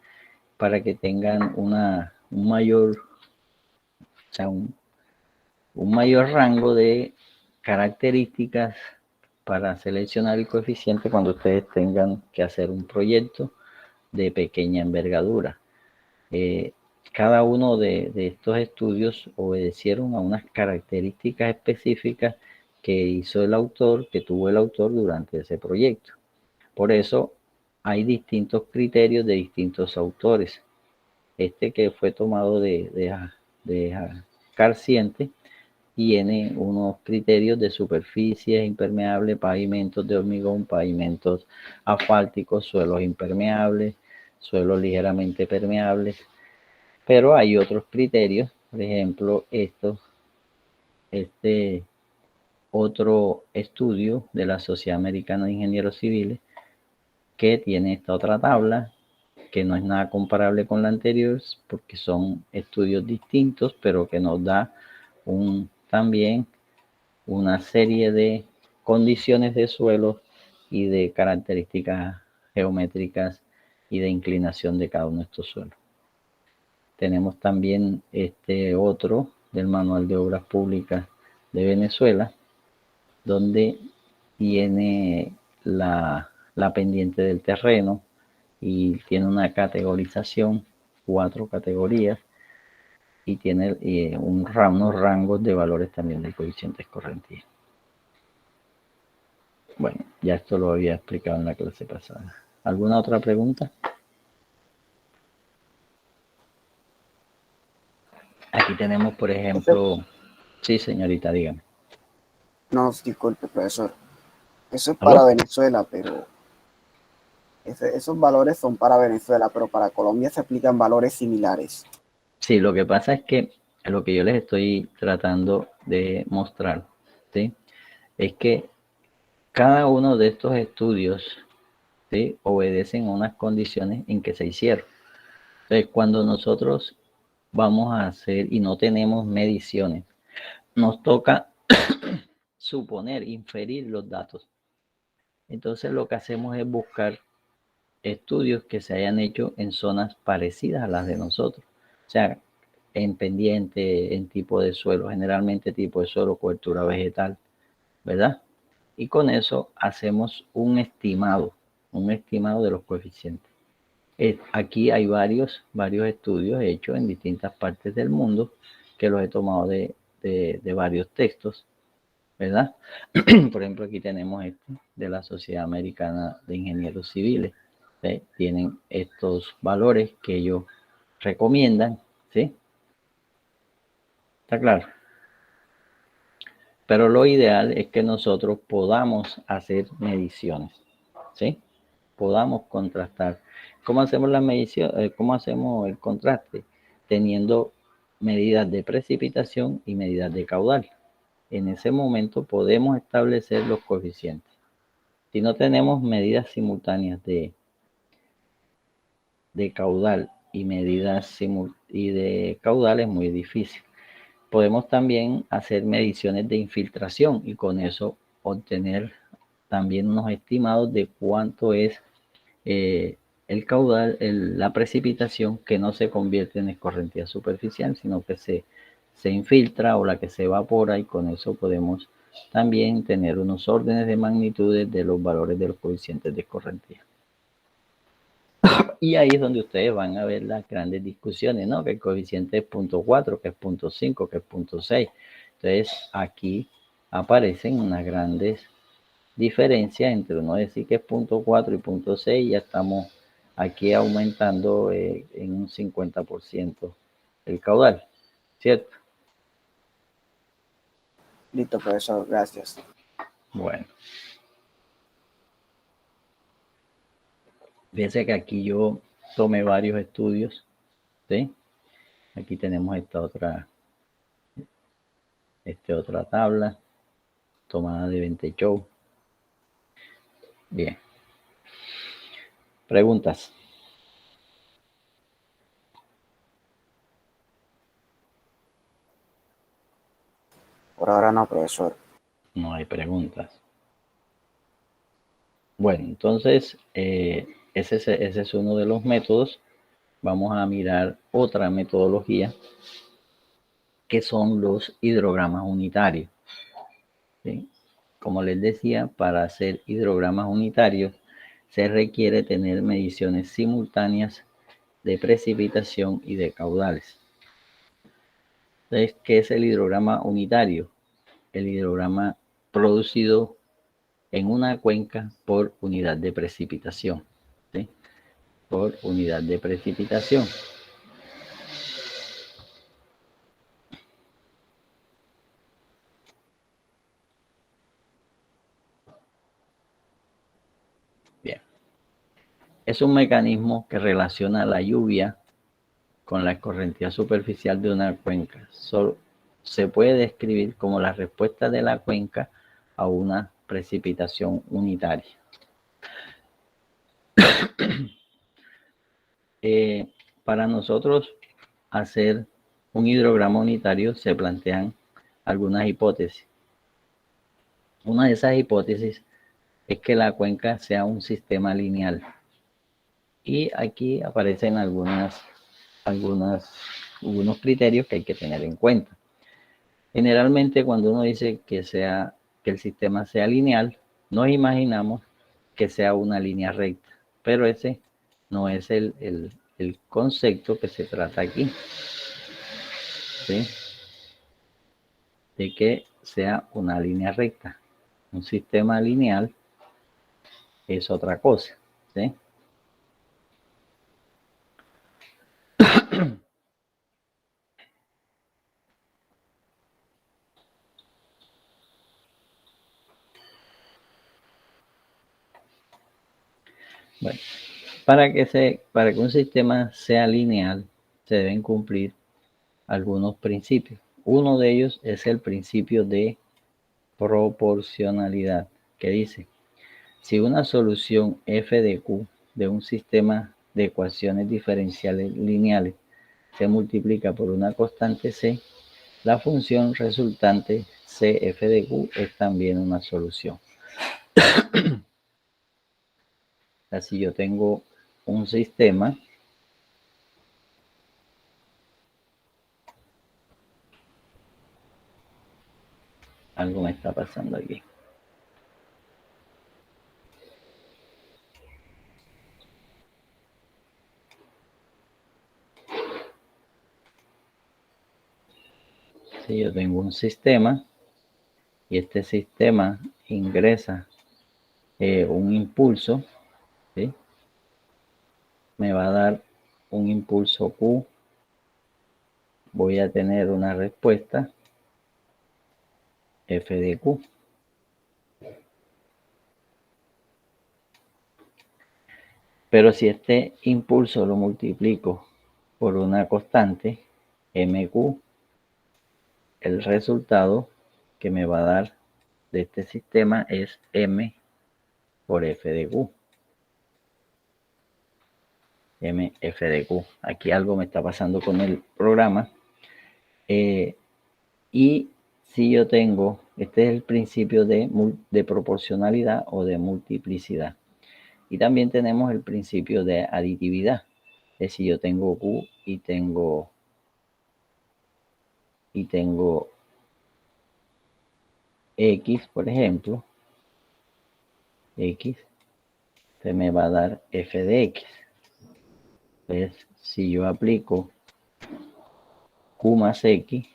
para que tengan un mayor rango de características para seleccionar el coeficiente cuando ustedes tengan que hacer un proyecto de pequeña envergadura. Cada uno de estos estudios obedecieron a unas características específicas que tuvo el autor durante ese proyecto. Por eso hay distintos criterios de distintos autores. Este que fue tomado de Carciente tiene unos criterios de superficies impermeables, pavimentos de hormigón, pavimentos asfálticos, suelos impermeables, suelos ligeramente permeables, pero hay otros criterios, por ejemplo, este otro estudio de la Sociedad Americana de Ingenieros Civiles que tiene esta otra tabla que no es nada comparable con la anterior porque son estudios distintos, pero que nos da también una serie de condiciones de suelo y de características geométricas y de inclinación de cada uno de estos suelos. Tenemos también este otro del Manual de Obras Públicas de Venezuela, donde tiene la pendiente del terreno y tiene una categorización, 4 categorías, y tiene unos rangos de valores también del coeficiente de escorrentía. Bueno, ya esto lo había explicado en la clase pasada. ¿Alguna otra pregunta? Aquí tenemos, por ejemplo... Sí, señorita, dígame. No, disculpe, profesor. Eso es para Venezuela, pero... Esos valores son para Venezuela, pero para Colombia se aplican valores similares. Sí, lo que pasa es que lo que yo les estoy tratando de mostrar, ¿sí?, es que cada uno de estos estudios, ¿sí?, obedecen a unas condiciones en que se hicieron. Entonces, cuando nosotros vamos a hacer y no tenemos mediciones, nos toca suponer, inferir los datos. Entonces, lo que hacemos es buscar estudios que se hayan hecho en zonas parecidas a las de nosotros. O sea, en pendiente, en tipo de suelo, generalmente tipo de suelo, cobertura vegetal, ¿verdad? Y con eso hacemos un estimado de los coeficientes. Aquí hay varios estudios hechos en distintas partes del mundo que los he tomado de varios textos, ¿verdad? Por ejemplo, aquí tenemos este de la Sociedad Americana de Ingenieros Civiles. ¿Sí? Tienen estos valores que ellos recomiendan, ¿sí? ¿Está claro? Pero lo ideal es que nosotros podamos hacer mediciones, ¿sí? Podamos contrastar. ¿Cómo hacemos la medición? ¿Cómo hacemos el contraste? Teniendo medidas de precipitación y medidas de caudal. En ese momento podemos establecer los coeficientes. Si no tenemos medidas simultáneas de caudal y medidas de caudal, es muy difícil. Podemos también hacer mediciones de infiltración y con eso obtener también unos estimados de cuánto es el caudal, la precipitación que no se convierte en escorrentía superficial, sino que se infiltra o la que se evapora, y con eso podemos también tener unos órdenes de magnitudes de los valores de los coeficientes de escorrentía. Y ahí es donde ustedes van a ver las grandes discusiones, ¿no? Que el coeficiente es 0.4, que es 0.5, que es 0.6. Entonces, aquí aparecen unas grandes diferencias entre uno decir que es 0.4 y 0.6. Ya estamos aquí aumentando en un 50% el caudal, ¿cierto? Listo, profesor, gracias. Bueno. Fíjense que aquí yo tomé varios estudios, ¿sí? Aquí tenemos esta otra tabla tomada de Ventechou. Bien. ¿Preguntas? Por ahora no, profesor. No hay preguntas. Bueno, entonces ese es uno de los métodos. Vamos a mirar otra metodología que son los hidrogramas unitarios, ¿sí? Como les decía, para hacer hidrogramas unitarios se requiere tener mediciones simultáneas de precipitación y de caudales. Entonces, ¿qué es el hidrograma unitario? El hidrograma producido en una cuenca por unidad de precipitación, ¿sí? Por unidad de precipitación. Es un mecanismo que relaciona la lluvia con la escorrentía superficial de una cuenca. Se puede describir como la respuesta de la cuenca a una precipitación unitaria. Para nosotros hacer un hidrograma unitario se plantean algunas hipótesis. Una de esas hipótesis es que la cuenca sea un sistema lineal. Y aquí aparecen algunos criterios que hay que tener en cuenta. Generalmente cuando uno dice que el sistema sea lineal, nos imaginamos que sea una línea recta, pero ese no es el concepto que se trata aquí, ¿sí? De que sea una línea recta. Un sistema lineal es otra cosa, ¿sí? Bueno, para que un sistema sea lineal, se deben cumplir algunos principios. Uno de ellos es el principio de proporcionalidad, que dice, si una solución f de q de un sistema de ecuaciones diferenciales lineales se multiplica por una constante c, la función resultante cf de q es también una solución. Así yo tengo un sistema algo me está pasando aquí. Si yo tengo un sistema y este sistema ingresa un impulso, ¿sí? Me va a dar un impulso Q, voy a tener una respuesta F de Q. Pero si este impulso lo multiplico por una constante, MQ, el resultado que me va a dar de este sistema es M por F de Q. MF de Q. Aquí algo me está pasando con el programa. Y si yo tengo, este es el principio de proporcionalidad o de multiplicidad. Y también tenemos el principio de aditividad. Es si yo tengo Q y tengo X, por ejemplo, X, se me va a dar F de X. Entonces, si yo aplico Q más X,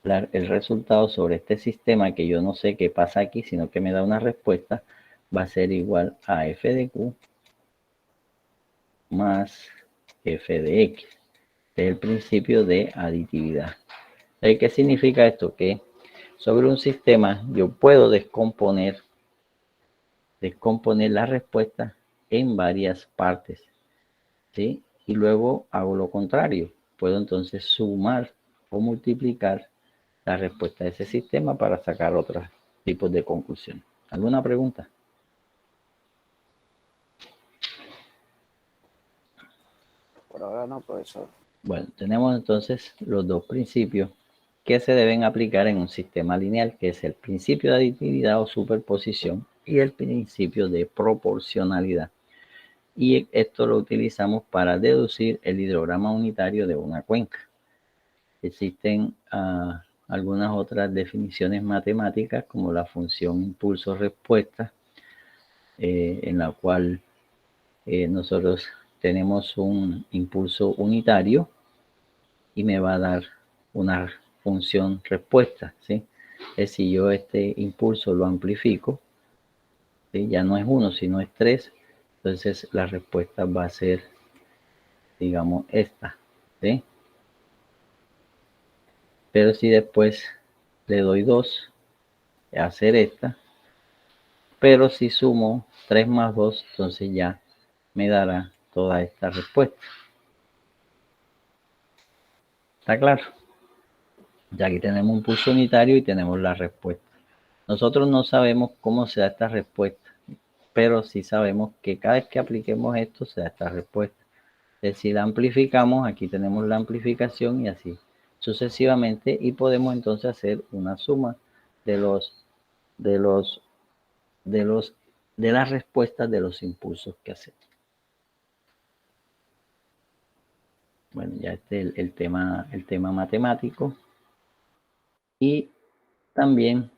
el resultado sobre este sistema que yo no sé qué pasa aquí, sino que me da una respuesta, va a ser igual a F de Q más F de X. Este es el principio de aditividad. ¿Qué significa esto? Que sobre un sistema yo puedo descomponer la respuesta en varias partes, ¿sí? Y luego hago lo contrario. Puedo entonces sumar o multiplicar la respuesta de ese sistema para sacar otros tipos de conclusión. ¿Alguna pregunta? Por ahora no, profesor. Bueno, tenemos entonces los dos principios que se deben aplicar en un sistema lineal, que es el principio de aditividad o superposición y el principio de proporcionalidad. Y esto lo utilizamos para deducir el hidrograma unitario de una cuenca. Existen algunas otras definiciones matemáticas como la función impulso-respuesta, en la cual nosotros tenemos un impulso unitario y me va a dar una función respuesta, ¿sí? Es si yo este impulso lo amplifico, ¿sí? Ya no es 1, sino es 3, entonces la respuesta va a ser, digamos, esta, ¿sí? Pero si después le doy 2, a hacer esta, pero si sumo 3 más 2, entonces ya me dará toda esta respuesta. ¿Está claro? Ya aquí tenemos un pulso unitario y tenemos la respuesta. Nosotros no sabemos cómo se da esta respuesta, pero sí sabemos que cada vez que apliquemos esto se da esta respuesta. Si la amplificamos, aquí tenemos la amplificación y así sucesivamente, y podemos entonces hacer una suma de las respuestas de los impulsos que hacemos. Bueno, ya este es el tema matemático. Y también,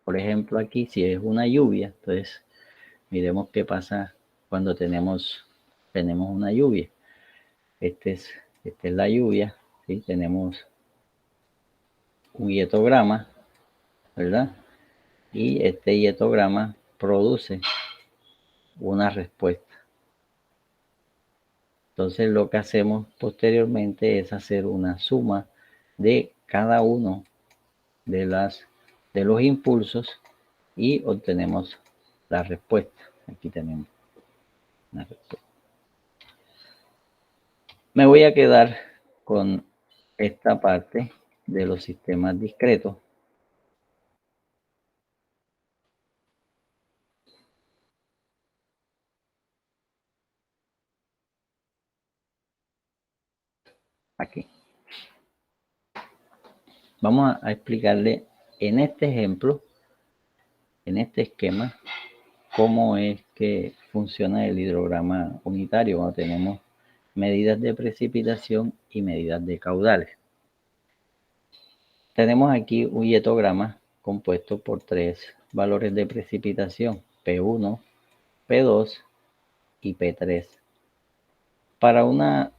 por ejemplo, aquí si es una lluvia, entonces miremos qué pasa cuando tenemos una lluvia. Esta es la lluvia, ¿sí? Tenemos un hietograma, ¿verdad? Y este hietograma produce una respuesta. Entonces lo que hacemos posteriormente es hacer una suma de cada uno de los impulsos y obtenemos la respuesta. Aquí tenemos la respuesta. Me voy a quedar con esta parte de los sistemas discretos. Aquí. Vamos a explicarle en este ejemplo, en este esquema, cómo es que funciona el hidrograma unitario cuando tenemos medidas de precipitación y medidas de caudales. Tenemos aquí un hietograma compuesto por 3 valores de precipitación, P1, P2 y P3. Para una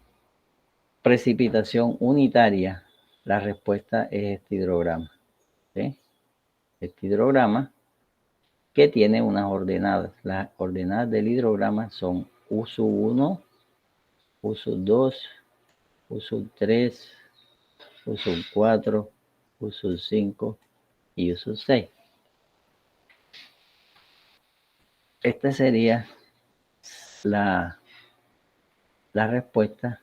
precipitación unitaria, la respuesta es este hidrograma, ¿sí? Este hidrograma que tiene unas ordenadas. Las ordenadas del hidrograma son U1, U2, U3, U4, U5 y U6. Esta sería la respuesta.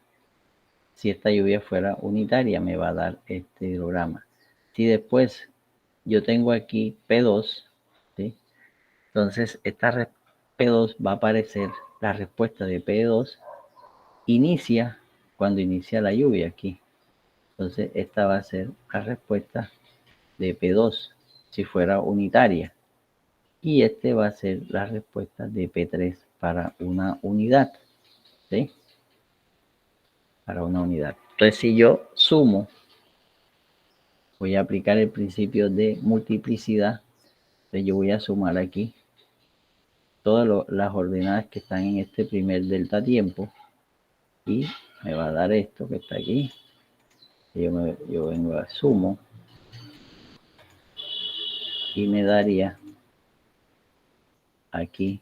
Si esta lluvia fuera unitaria, me va a dar este hidrograma. Si después yo tengo aquí P2, ¿sí? Entonces esta P2 va a aparecer, la respuesta de P2 inicia cuando inicia la lluvia aquí. Entonces esta va a ser la respuesta de P2 si fuera unitaria. Y este va a ser la respuesta de P3 para una unidad, ¿sí? Para una unidad. Entonces si yo sumo, voy a aplicar el principio de multiplicidad. Entonces yo voy a sumar aquí todas las ordenadas que están en este primer delta tiempo y me va a dar esto que está aquí. Yo vengo a sumo y me daría aquí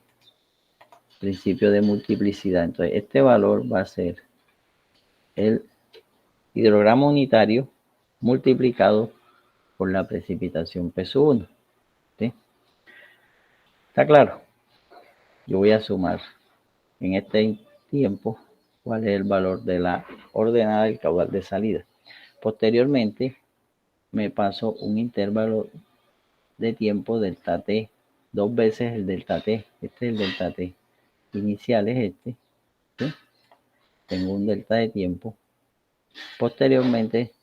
principio de multiplicidad. Entonces este valor va a ser el hidrograma unitario multiplicado por la precipitación P1. ¿Sí? ¿Está claro? Yo voy a sumar en este tiempo cuál es el valor de la ordenada del caudal de salida. Posteriormente me paso un intervalo de tiempo delta T, 2 veces el delta T. Este es el delta T inicial, es este, ¿sí? Tengo un delta de tiempo. Posteriormente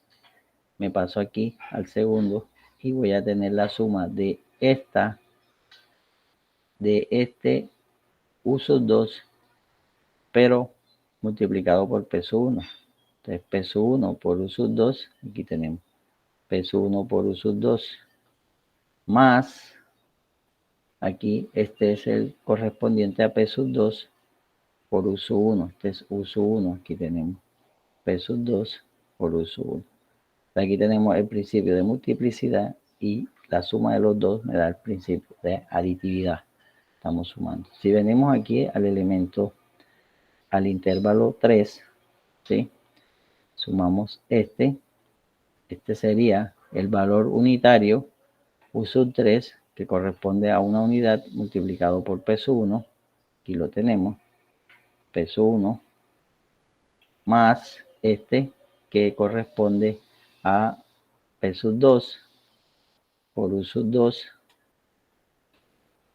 me paso aquí al segundo y voy a tener la suma de este U2, pero multiplicado por P1. Entonces P1 por U2, aquí tenemos P1 por U2, más aquí este es el correspondiente a P2 por U1. Este es U1, aquí tenemos P2 por U1. Aquí tenemos el principio de multiplicidad y la suma de los dos me da el principio de aditividad. Estamos sumando. Si venimos aquí al elemento, al intervalo 3, ¿sí? Sumamos este sería el valor unitario U3 que corresponde a una unidad multiplicado por peso 1, aquí lo tenemos, peso 1, más este que corresponde a peso 2 por U sub 2,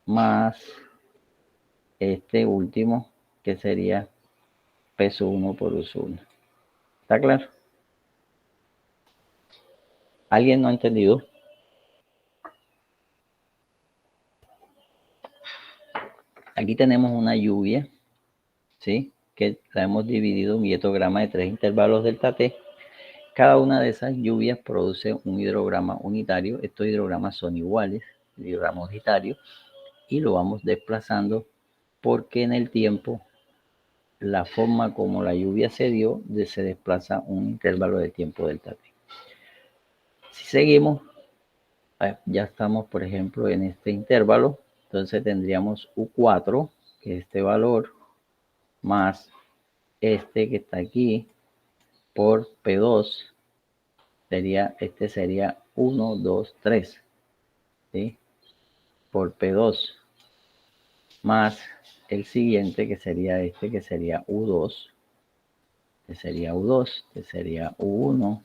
más este último que sería peso 1 por U sub 1. ¿Está claro? ¿Alguien no ha entendido? Aquí tenemos una lluvia, ¿sí? Que la hemos dividido en un hietograma de 3 intervalos delta T. Cada una de esas lluvias produce un hidrograma unitario. Estos hidrogramas son iguales, el hidrograma unitario, y lo vamos desplazando porque en el tiempo la forma como la lluvia se dio se desplaza un intervalo de tiempo delta T. Si seguimos, ya estamos, por ejemplo, en este intervalo, entonces tendríamos U4, que es este valor, más este que está aquí, por P2, este sería 1, 2, 3, ¿sí? Por P2, más el siguiente que sería este, que sería U2, que sería U2, que sería U1,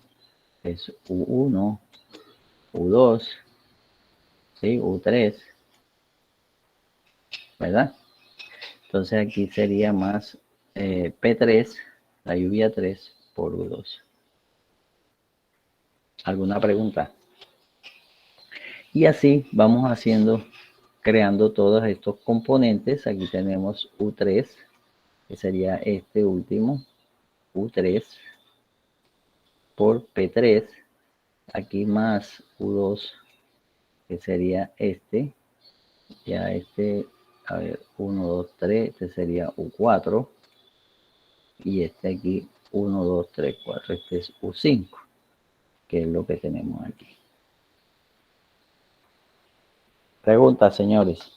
es U1, U2, ¿sí? U3, ¿verdad? Entonces aquí sería más P3, la lluvia 3 por U2. ¿Alguna pregunta? Y así vamos haciendo, creando todos estos componentes. Aquí tenemos U3, que sería este último, U3 por P3. Aquí más U2, que sería este. Ya este, a ver, 1, 2, 3, este sería U4. Y este aquí, 1, 2, 3, 4, este es U5, que es lo que tenemos aquí. Preguntas, señores.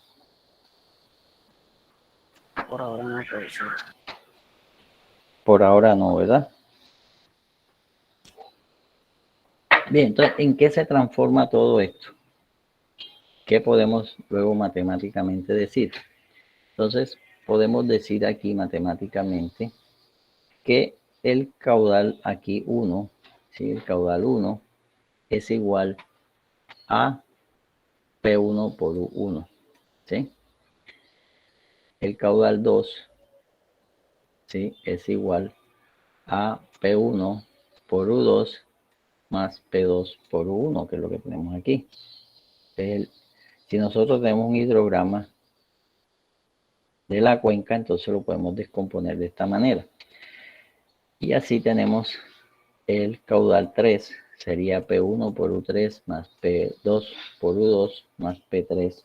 Por ahora no, profesor. Por ahora no, ¿verdad? Bien, entonces, ¿en qué se transforma todo esto? ¿Qué podemos luego matemáticamente decir? Entonces, podemos decir aquí matemáticamente que el caudal aquí 1, ¿sí? El caudal 1 es igual a P1 por U1, ¿sí? El caudal 2, ¿sí? Es igual a P1 por U2 más P2 por U1, que es lo que tenemos aquí. Si nosotros tenemos un hidrograma de la cuenca, entonces lo podemos descomponer de esta manera. Y así tenemos el caudal 3, sería P1 por U3 más P2 por U2 más P3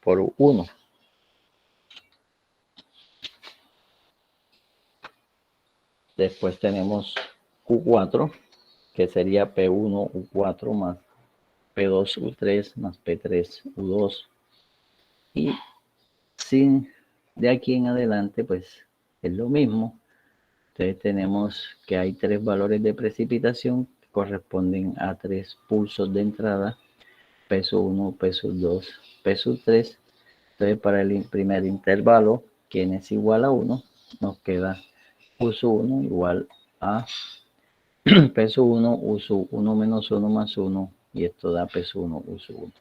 por U1. Después tenemos U4, que sería P1 U4 más P2 U3 más P3 U2. Y sin de aquí en adelante, pues es lo mismo. Entonces tenemos que hay 3 valores de precipitación que corresponden a 3 pulsos de entrada, peso 1, peso 2, peso 3. Entonces para el primer intervalo, que es igual a 1, nos queda pulso 1 igual a peso 1, uso 1 menos 1 más 1, y esto da peso 1, uso 1.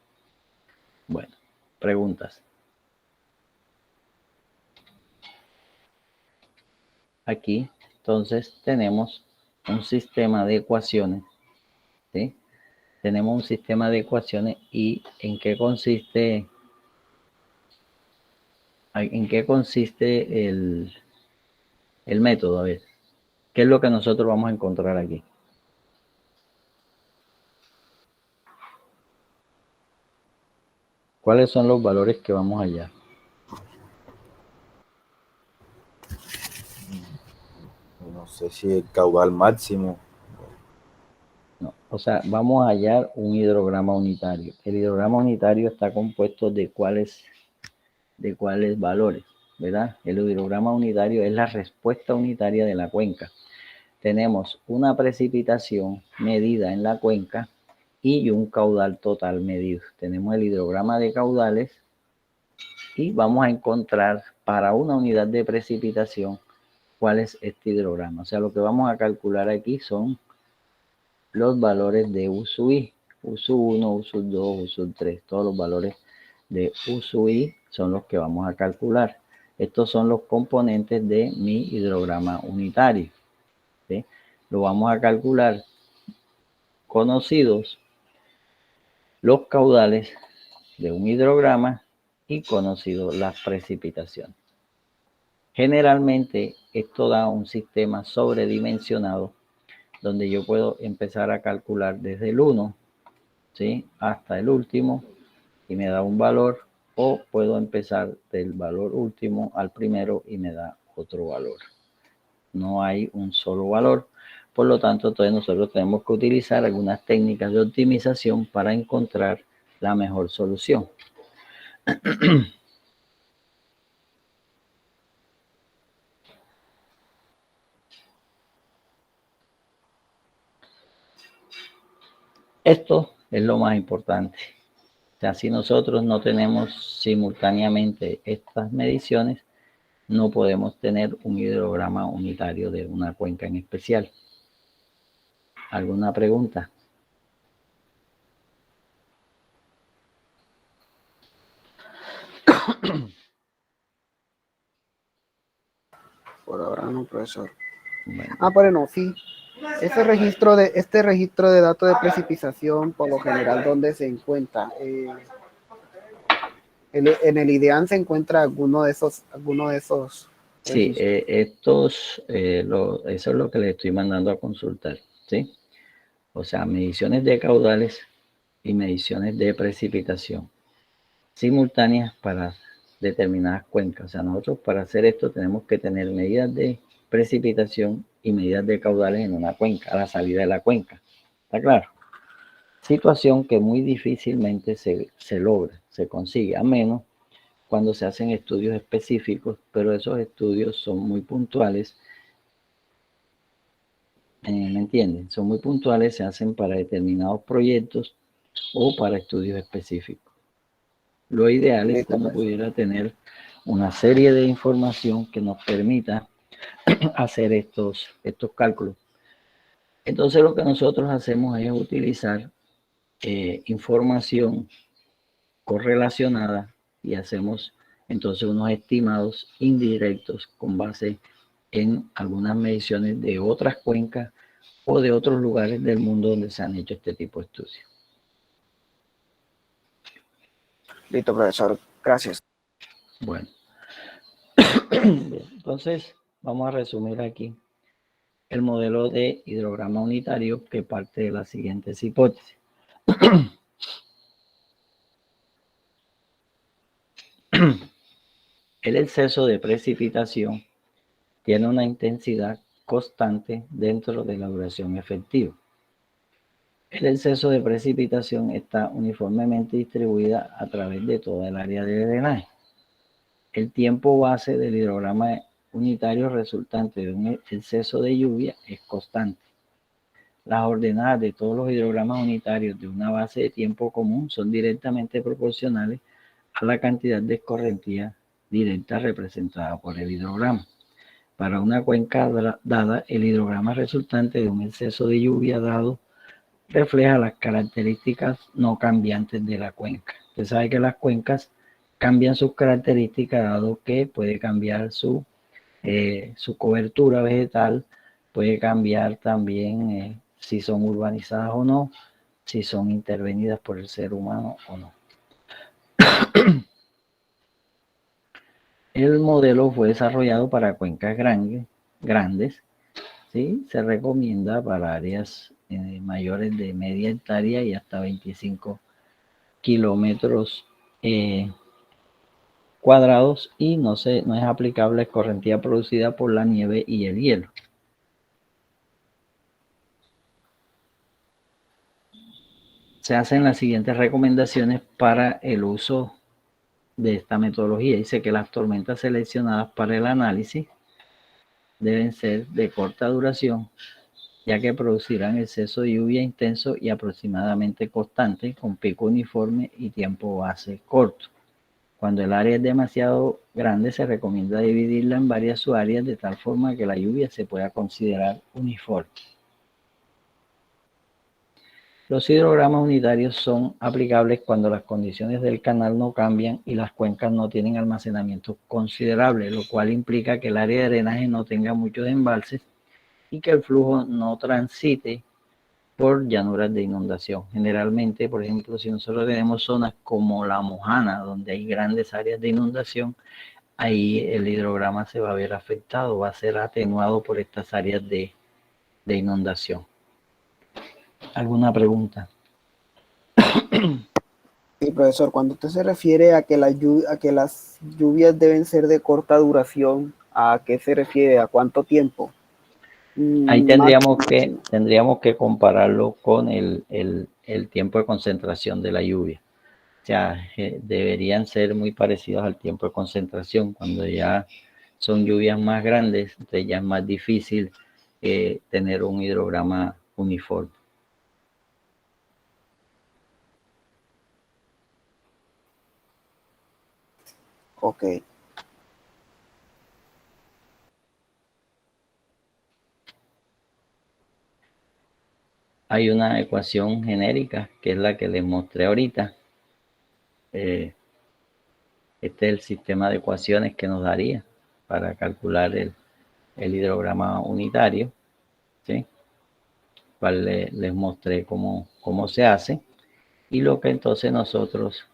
Bueno, preguntas. Aquí, entonces, tenemos un sistema de ecuaciones, ¿sí? Tenemos un sistema de ecuaciones y ¿en qué consiste el método? A ver, ¿qué es lo que nosotros vamos a encontrar aquí? ¿Cuáles son los valores que vamos a hallar? No sé si el caudal máximo. No, o sea, vamos a hallar un hidrograma unitario. El hidrograma unitario está compuesto de cuáles valores, ¿verdad? El hidrograma unitario es la respuesta unitaria de la cuenca. Tenemos una precipitación medida en la cuenca y un caudal total medido. Tenemos el hidrograma de caudales y vamos a encontrar para una unidad de precipitación cuál es este hidrograma. O sea, lo que vamos a calcular aquí son los valores de U sub I, U sub 1, U sub 2, U sub 3. Todos los valores de U sub I son los que vamos a calcular. Estos son los componentes de mi hidrograma unitario. ¿Sí? Lo vamos a calcular conocidos los caudales de un hidrograma y conocidos las precipitaciones. Generalmente esto da un sistema sobredimensionado donde yo puedo empezar a calcular desde el 1, ¿sí?, hasta el último y me da un valor, o puedo empezar del valor último al primero y me da otro valor. No hay un solo valor. Por lo tanto, entonces nosotros tenemos que utilizar algunas técnicas de optimización para encontrar la mejor solución. Esto es lo más importante. O sea, si nosotros no tenemos simultáneamente estas mediciones, no podemos tener un hidrograma unitario de una cuenca en especial. ¿Alguna pregunta? Por ahora no, profesor. Bueno. Pero no, sí. Este registro de datos de precipitación, por lo general, ¿dónde se encuentra? En el IDEAN se encuentra alguno de esos. Sí, eso es lo que le estoy mandando a consultar, ¿sí? O sea, mediciones de caudales y mediciones de precipitación simultáneas para determinadas cuencas. O sea, nosotros para hacer esto tenemos que tener medidas de precipitación y medidas de caudales en una cuenca, a la salida de la cuenca. ¿Está claro? Situación que muy difícilmente se logra, se consigue, a menos cuando se hacen estudios específicos, pero esos estudios son muy puntuales. ¿Me entienden? Son muy puntuales, se hacen para determinados proyectos o para estudios específicos. Lo ideal es que uno pudiera tener una serie de información que nos permita hacer estos cálculos. Entonces lo que nosotros hacemos es utilizar información correlacionada y hacemos entonces unos estimados indirectos con base en algunas mediciones de otras cuencas o de otros lugares del mundo donde se han hecho este tipo de estudios. Listo, profesor. Gracias. Bueno. Bien, entonces vamos a resumir aquí el modelo de hidrograma unitario que parte de las siguientes hipótesis. El exceso de precipitación tiene una intensidad constante dentro de la duración efectiva. El exceso de precipitación está uniformemente distribuida a través de toda el área de drenaje. El tiempo base del hidrograma unitario resultante de un exceso de lluvia es constante. Las ordenadas de todos los hidrogramas unitarios de una base de tiempo común son directamente proporcionales a la cantidad de escorrentía directa representada por el hidrograma. Para una cuenca dada, el hidrograma resultante de un exceso de lluvia dado refleja las características no cambiantes de la cuenca. Usted sabe que las cuencas cambian sus características dado que puede cambiar su cobertura vegetal, puede cambiar también si son urbanizadas o no, si son intervenidas por el ser humano o no. El modelo fue desarrollado para cuencas grandes, ¿sí? Se recomienda para áreas mayores de media hectárea y hasta 25 kilómetros cuadrados y no es aplicable a escorrentía producida por la nieve y el hielo. Se hacen las siguientes recomendaciones para el uso de esta metodología. Dice que las tormentas seleccionadas para el análisis deben ser de corta duración ya que producirán exceso de lluvia intenso y aproximadamente constante, con pico uniforme y tiempo base corto. Cuando el área es demasiado grande, se recomienda dividirla en varias subáreas de tal forma que la lluvia se pueda considerar uniforme. Los hidrogramas unitarios son aplicables cuando las condiciones del canal no cambian y las cuencas no tienen almacenamiento considerable, lo cual implica que el área de drenaje no tenga muchos embalses y que el flujo no transite por llanuras de inundación. Generalmente, por ejemplo, si nosotros tenemos zonas como La Mojana, donde hay grandes áreas de inundación, ahí el hidrograma se va a ver afectado, va a ser atenuado por estas áreas de inundación. ¿Alguna pregunta? Sí, profesor, cuando usted se refiere a que las lluvias deben ser de corta duración, ¿a qué se refiere? ¿A cuánto tiempo? Ahí tendríamos que compararlo con el tiempo de concentración de la lluvia. O sea, deberían ser muy parecidos al tiempo de concentración. Cuando ya son lluvias más grandes, entonces ya es más difícil tener un hidrograma uniforme. Ok. Hay una ecuación genérica que es la que les mostré ahorita. Este es el sistema de ecuaciones que nos daría para calcular el hidrograma unitario, ¿sí? Cual les mostré cómo se hace, y lo que entonces nosotros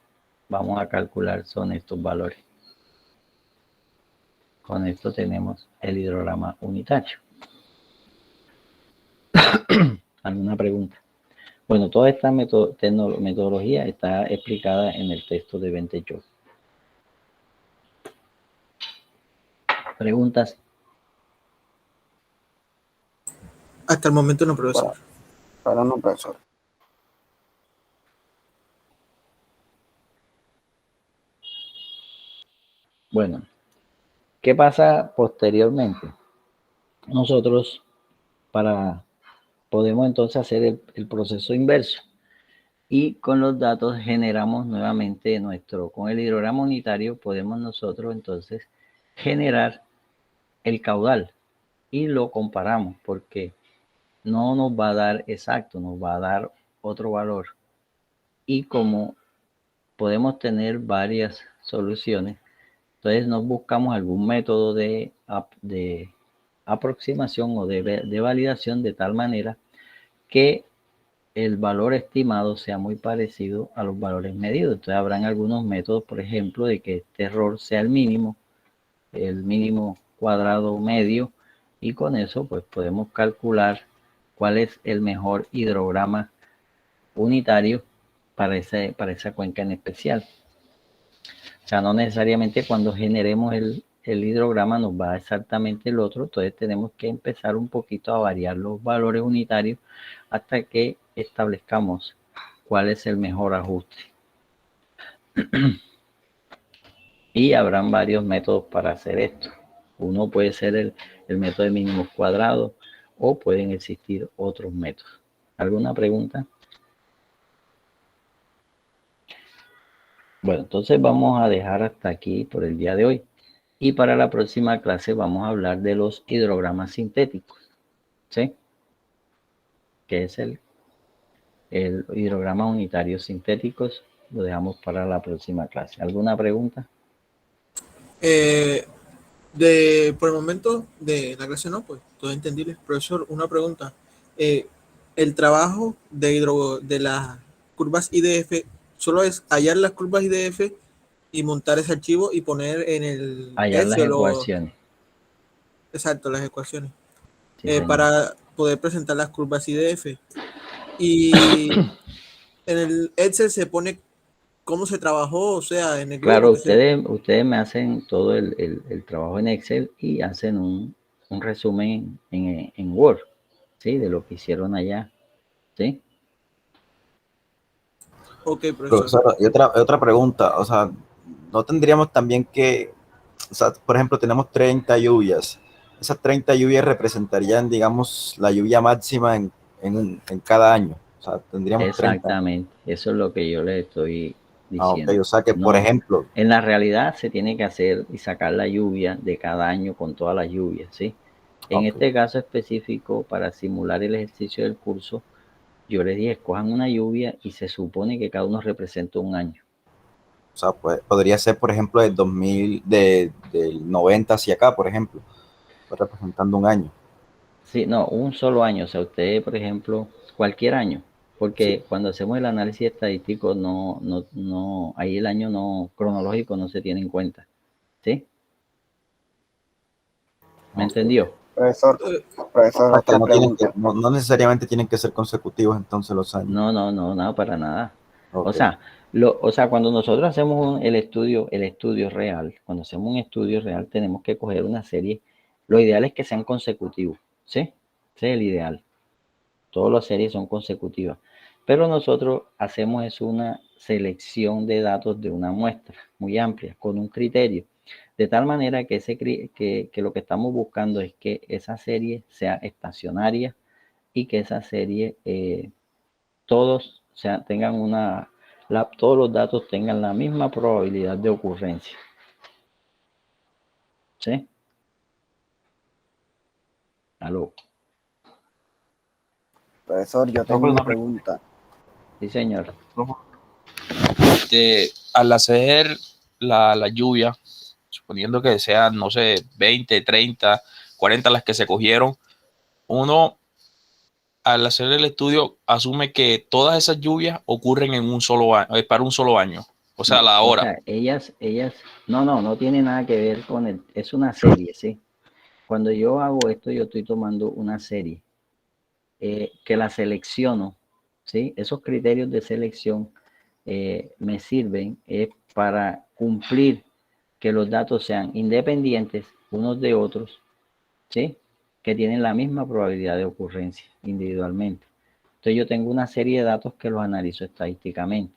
vamos a calcular son estos valores. Con esto tenemos el hidrograma unitario. ¿Alguna pregunta? Bueno, toda esta metodología está explicada en el texto de Bentejoy. ¿Preguntas? Hasta el momento no, profesor. Para no, profesor. Bueno, ¿qué pasa posteriormente? Nosotros podemos entonces hacer el proceso inverso y con los datos generamos nuevamente con el hidrograma unitario podemos nosotros entonces generar el caudal y lo comparamos porque no nos va a dar exacto, nos va a dar otro valor. Y como podemos tener varias soluciones, entonces nos buscamos algún método de aproximación o de validación de tal manera que el valor estimado sea muy parecido a los valores medidos. Entonces habrán algunos métodos, por ejemplo, de que este error sea el mínimo cuadrado medio, y con eso pues podemos calcular cuál es el mejor hidrograma unitario para esa cuenca en especial. O sea, no necesariamente cuando generemos el hidrograma nos va exactamente el otro, entonces tenemos que empezar un poquito a variar los valores unitarios hasta que establezcamos cuál es el mejor ajuste. Y habrán varios métodos para hacer esto. Uno puede ser el método de mínimos cuadrados o pueden existir otros métodos. ¿Alguna pregunta? Bueno, entonces vamos a dejar hasta aquí por el día de hoy. Y para la próxima clase vamos a hablar de los hidrogramas sintéticos, ¿sí? Que es el hidrograma unitario sintéticos. Lo dejamos para la próxima clase. ¿Alguna pregunta? Por el momento de la clase no, pues todo entendible. Profesor, una pregunta. El trabajo de las curvas IDF solo es hallar las curvas IDF y montar ese archivo y poner en el hallar las ecuaciones. Exacto, las ecuaciones. Sí, para poder presentar las curvas IDF. Y en el Excel se pone cómo se trabajó, o sea, en el globo. Claro, ustedes me hacen todo el trabajo en Excel y hacen un resumen en Word, ¿sí? De lo que hicieron allá, ¿sí? Ok, profesor. Y otra pregunta, o sea, no tendríamos también que, o sea, por ejemplo, tenemos 30 lluvias, esas 30 lluvias representarían, digamos, la lluvia máxima en cada año. O sea, tendríamos 30. Exactamente, eso es lo que yo le estoy diciendo. Ok, o sea que, por ejemplo, en la realidad se tiene que hacer y sacar la lluvia de cada año con todas las lluvias, ¿sí? En este caso específico, para simular el ejercicio del curso, yo les dije, escojan una lluvia y se supone que cada uno representa un año. O sea, pues, podría ser, por ejemplo, del 90 hacia acá, por ejemplo, representando un año. Sí, no, un solo año. O sea, usted, por ejemplo, cualquier año, porque cuando hacemos el análisis estadístico, ahí el año cronológico no se tiene en cuenta. ¿Sí? ¿Me entendió? Profesor, otra pregunta. No necesariamente tienen que ser consecutivos entonces los años. No, para nada. Okay. O sea, cuando nosotros hacemos el estudio real, cuando hacemos un estudio real, tenemos que coger una serie. Lo ideal es que sean consecutivos, ¿sí? Ese es el ideal. Todas las series son consecutivas. Pero nosotros hacemos una selección de datos de una muestra muy amplia, con un criterio. De tal manera que lo que estamos buscando es que esa serie sea estacionaria y que esa serie todos los datos tengan la misma probabilidad de ocurrencia. ¿Sí? ¿Aló? Profesor, yo tengo una pregunta. Sí, señor. Al hacer la lluvia, suponiendo que sean, no sé, 20, 30, 40 las que se cogieron, uno al hacer el estudio asume que todas esas lluvias ocurren en un solo año, para un solo año. O sea, la hora. O sea, ellas, no tiene nada que ver con es una serie, ¿sí? Cuando yo hago esto, yo estoy tomando una serie que la selecciono, ¿sí? Esos criterios de selección me sirven para cumplir que los datos sean independientes unos de otros, ¿sí? Que tienen la misma probabilidad de ocurrencia individualmente. Entonces yo tengo una serie de datos que los analizo estadísticamente.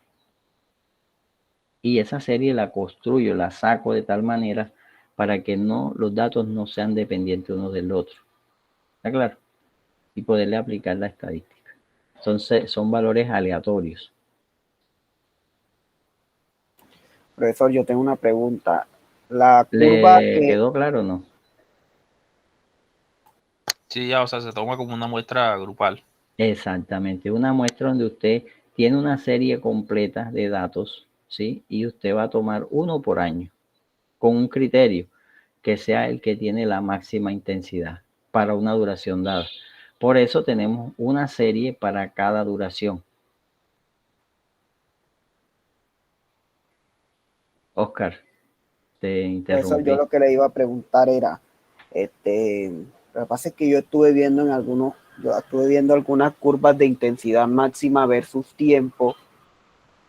Y esa serie la construyo, la saco de tal manera para que los datos no sean dependientes uno del otro. ¿Está claro? Y poderle aplicar la estadística. Entonces son valores aleatorios. Profesor, yo tengo una pregunta. La curva ¿Le quedó claro o no? Sí, ya, o sea, se toma como una muestra grupal. Exactamente, una muestra donde usted tiene una serie completa de datos, ¿sí? Y usted va a tomar uno por año, con un criterio que sea el que tiene la máxima intensidad para una duración dada. Por eso tenemos una serie para cada duración. Oscar, te interrumpí. Profesor, yo lo que le iba a preguntar era, lo que pasa es que yo estuve viendo algunas curvas de intensidad máxima versus tiempo,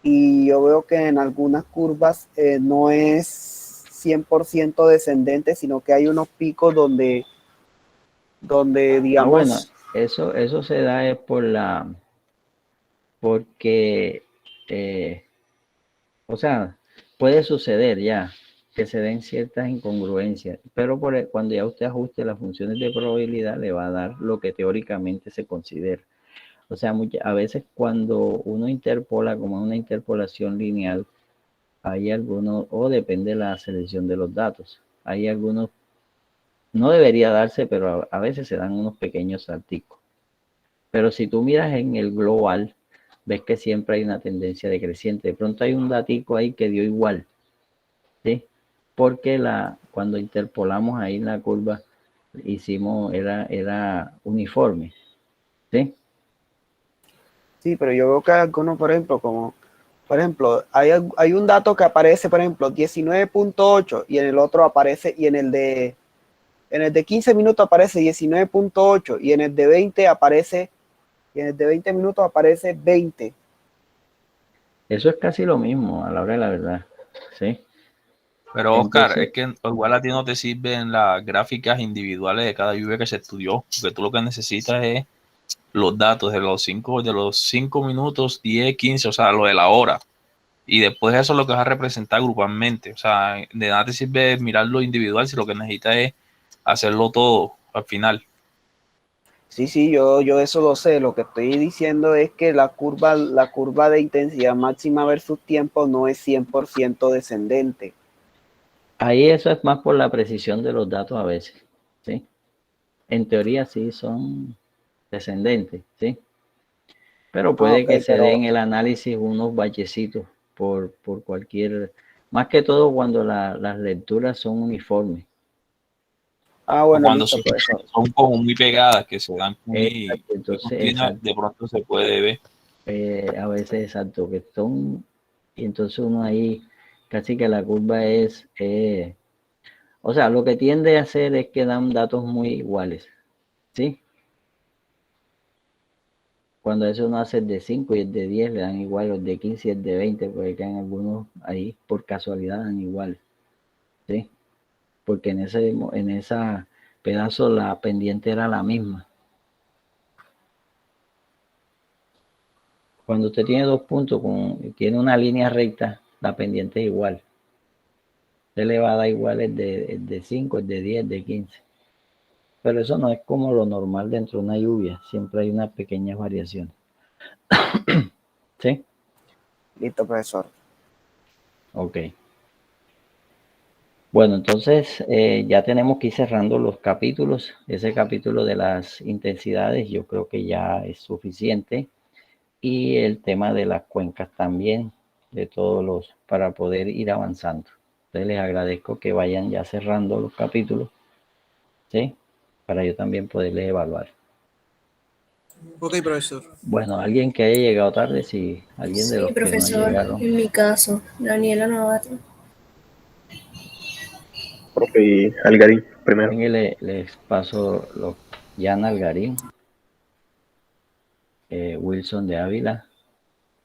y yo veo que en algunas curvas no es 100% descendente, sino que hay unos picos donde digamos... bueno, eso se da es porque, o sea, puede suceder ya que se den ciertas incongruencias, pero cuando ya usted ajuste las funciones de probabilidad, le va a dar lo que teóricamente se considera. O sea, a veces cuando uno interpola como una interpolación lineal, hay algunos, o depende de la selección de los datos, hay algunos, no debería darse, pero a veces se dan unos pequeños salticos. Pero si tú miras en el global, ves que siempre hay una tendencia decreciente. De pronto hay un datico ahí que dio igual, ¿sí? Porque cuando interpolamos ahí la curva, era uniforme, ¿sí? Sí, pero yo veo que algunos, por ejemplo, hay un dato que aparece, por ejemplo, 19.8, y en el otro aparece, y en el de 15 minutos aparece 19.8, y en el de 20 aparece, y en el de 20 minutos aparece 20. Eso es casi lo mismo a la hora de la verdad, ¿sí? Pero Oscar, es que igual a ti no te sirven las gráficas individuales de cada lluvia que se estudió, porque tú lo que necesitas es los datos de los 5 minutos, 10, 15, o sea, lo de la hora. Y después eso es lo que vas a representar grupalmente. O sea, de nada te sirve mirarlo individual si lo que necesitas es hacerlo todo al final. Sí, yo eso lo sé. Lo que estoy diciendo es que la curva de intensidad máxima versus tiempo no es 100% descendente. Ahí eso es más por la precisión de los datos a veces, ¿sí? En teoría sí son descendentes, ¿sí? Pero puede que se den en el análisis unos bachecitos por cualquier, más que todo cuando las lecturas son uniformes. Bueno, cuando listo, son como muy pegadas, que se dan muy, exacto, entonces, de pronto se puede ver. A veces, exacto, que son, y entonces uno ahí, casi que la curva es, o sea, lo que tiende a hacer es que dan datos muy iguales, ¿sí? Cuando eso uno hace el de 5 y el de 10 le dan igual, los de 15 y el de 20, porque quedan algunos ahí por casualidad dan iguales, ¿sí? Porque en esa pedazo la pendiente era la misma. Cuando usted tiene dos puntos, tiene una línea recta, la pendiente es igual. Usted le va a dar igual el de 5, el de 10, el de 15. Pero eso no es como lo normal dentro de una lluvia. Siempre hay unas pequeñas variaciones. ¿Sí? Listo, profesor. Ok. Bueno, entonces ya tenemos que ir cerrando los capítulos. Ese capítulo de las intensidades yo creo que ya es suficiente. Y el tema de las cuencas también, de todos los, para poder ir avanzando. Entonces les agradezco que vayan ya cerrando los capítulos, ¿sí? Para yo también poderles evaluar. Ok, profesor. Bueno, alguien que haya llegado tarde, si alguien de los que no llegaron. En mi caso, Daniela Novato. Profe Algarín, primero. Les paso Yana Algarín, Wilson de Ávila,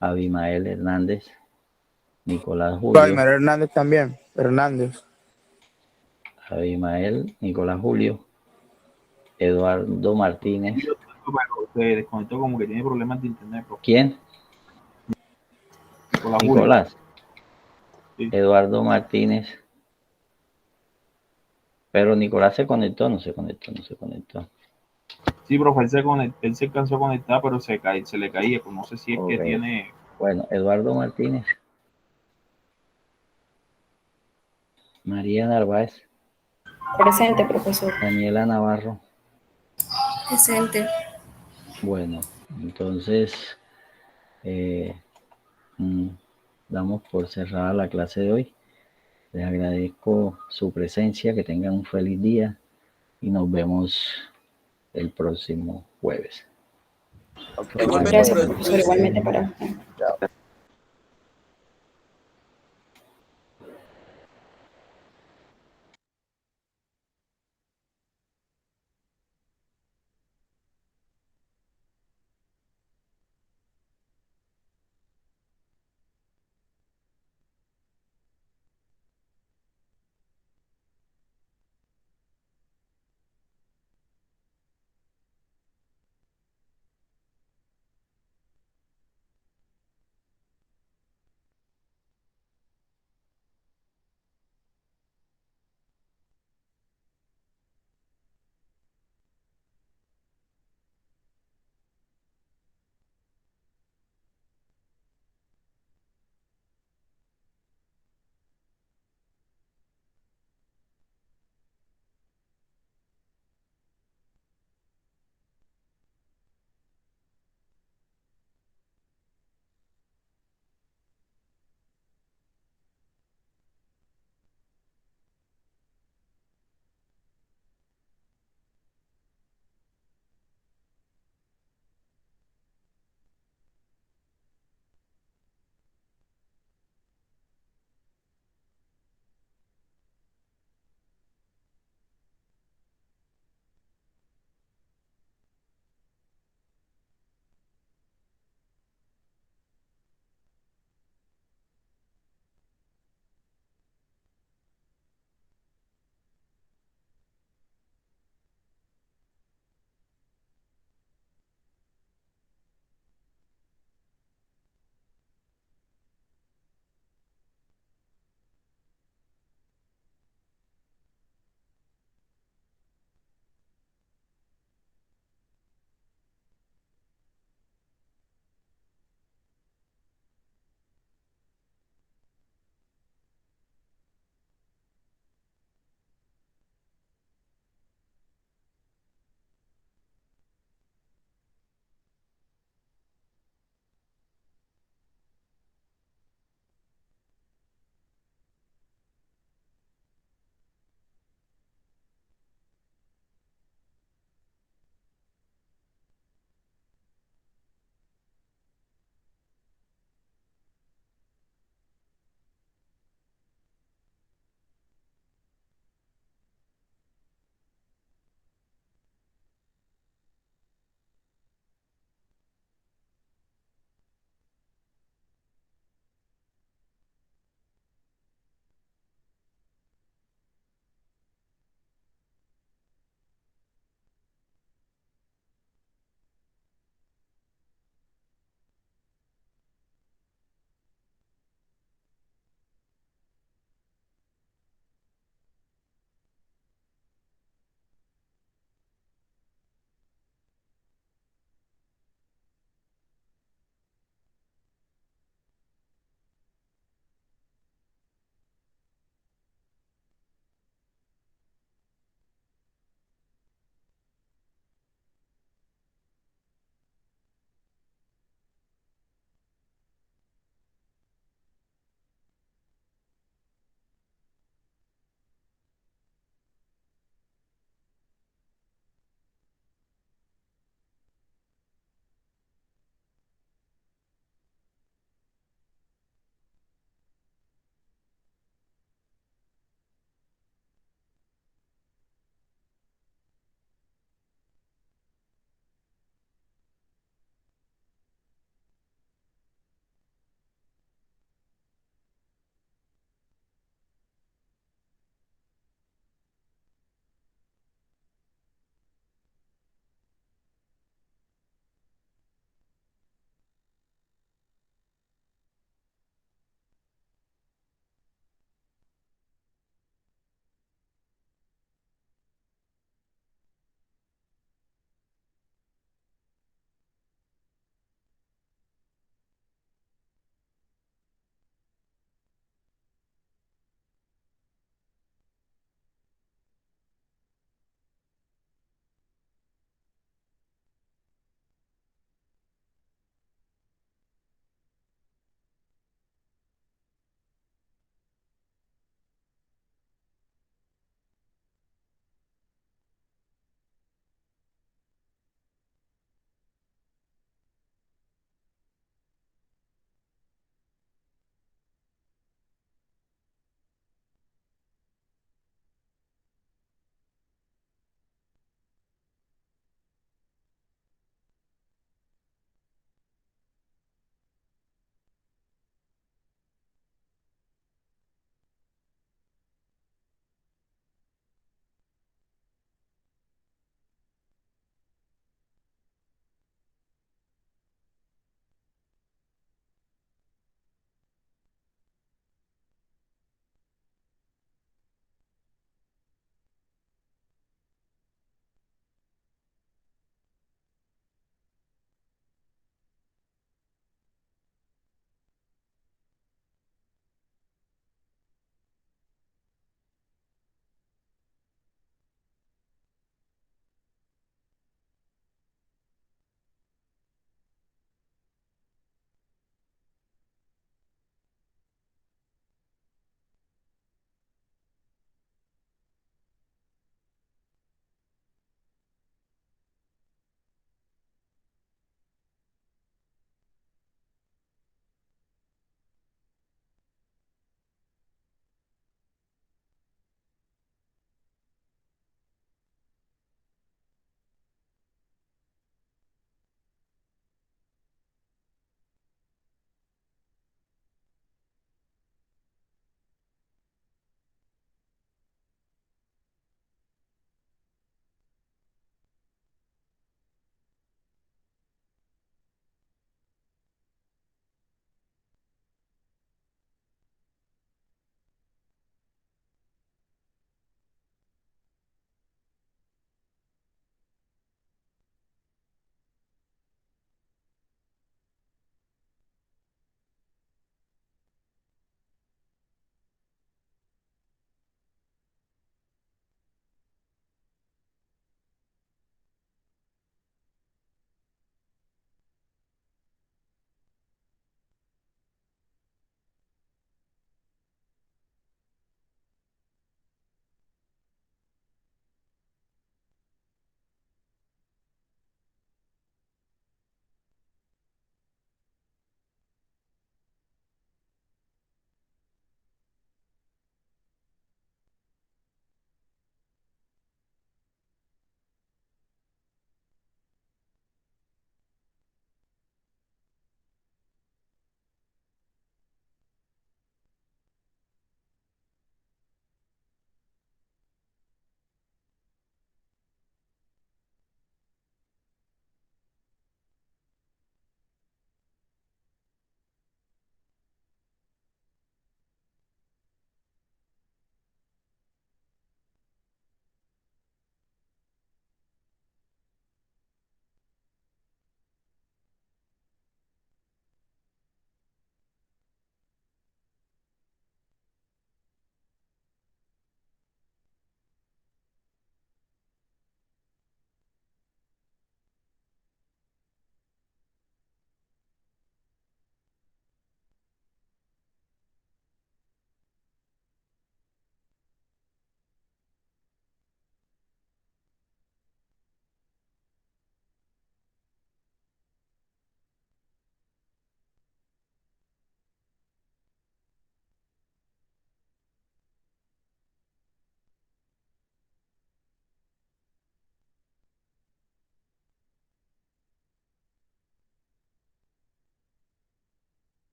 Abimael Hernández, Nicolás Julio. Abimael Hernández también, Hernández. Abimael, Nicolás Julio, Eduardo Martínez. Se desconectó como que tiene problemas de internet. Bro. ¿Quién? Nicolás. Sí. Eduardo Martínez. Pero Nicolás se conectó, no se conectó. Sí, profe, él se alcanzó a conectar, pero se le caía, pues no sé si es que tiene... Bueno, Eduardo Martínez. María Narváez. Presente, profesor. Daniela Navarro. Presente. Bueno, entonces damos por cerrada la clase de hoy. Les agradezco su presencia, que tengan un feliz día y nos vemos el próximo jueves. Igualmente, Gracias, profesor. Igualmente para usted.